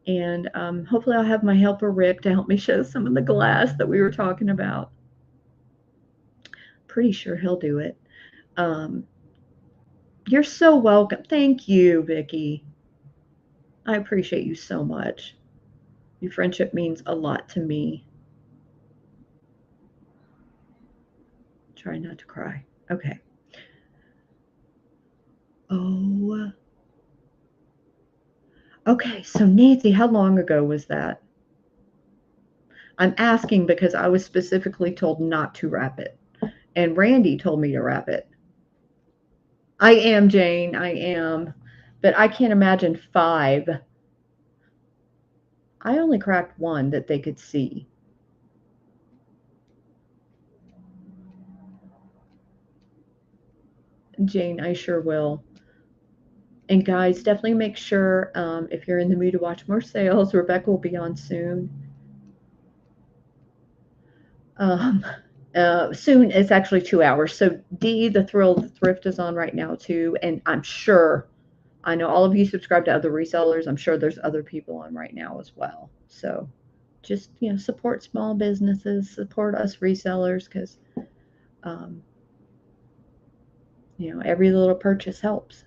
And hopefully, I'll have my helper Rick to help me show some of the glass that we were talking about. Pretty sure he'll do it. Um, you're so welcome. Thank you, Vicky. I appreciate you so much. Your friendship means a lot to me. Try not to cry. Okay. Oh, okay. So, Nancy, how long ago was that? I'm asking because I was specifically told not to wrap it, and Randy told me to wrap it. I am, Jane. I am. But I can't imagine five. I only cracked one that they could see. Jane, I sure will. And guys, definitely make sure if you're in the mood to watch more sales, Rebecca will be on soon. Um, soon, it's actually 2 hours. So Dee, the Thrill the Thrift is on right now too. And I'm sure, I know all of you subscribe to other resellers. I'm sure there's other people on right now as well. So just, support small businesses, support us resellers because, um, every little purchase helps.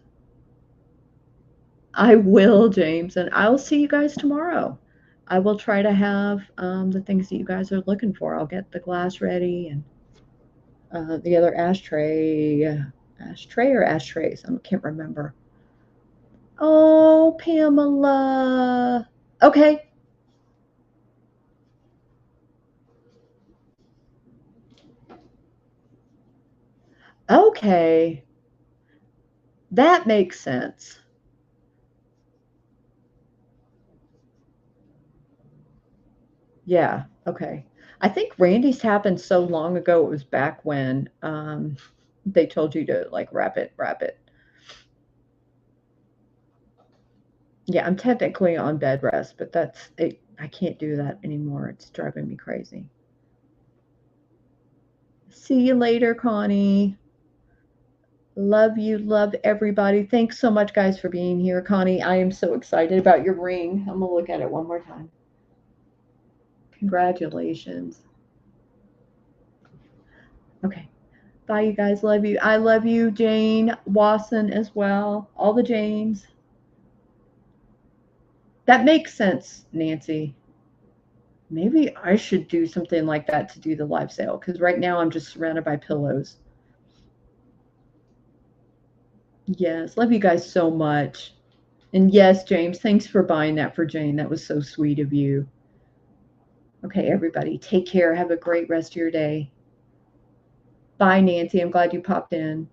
I will, James, and I'll see you guys tomorrow. I will try to have the things that you guys are looking for. I'll get the glass ready and the other ashtray or ashtrays. I can't remember. Oh, Pamela. Okay. Okay. That makes sense. Yeah. Okay. I think Randy's happened so long ago. It was back when they told you to like wrap it. Yeah, I'm technically on bed rest, but that's it. I can't do that anymore. It's driving me crazy. See you later, Connie. Love you. Love everybody. Thanks so much, guys, for being here. Connie, I am so excited about your ring. I'm going to look at it one more time. Congratulations. Okay. Bye, you guys. Love you. I love you, Jane Wasson, as well. All the Janes. That makes sense, Nancy. Maybe I should do something like that to do the live sale because right now I'm just surrounded by pillows. Yes, love you guys so much. And yes, James, thanks for buying that for Jane. That was so sweet of you. Okay, everybody, take care. Have a great rest of your day. Bye, Nancy. I'm glad you popped in.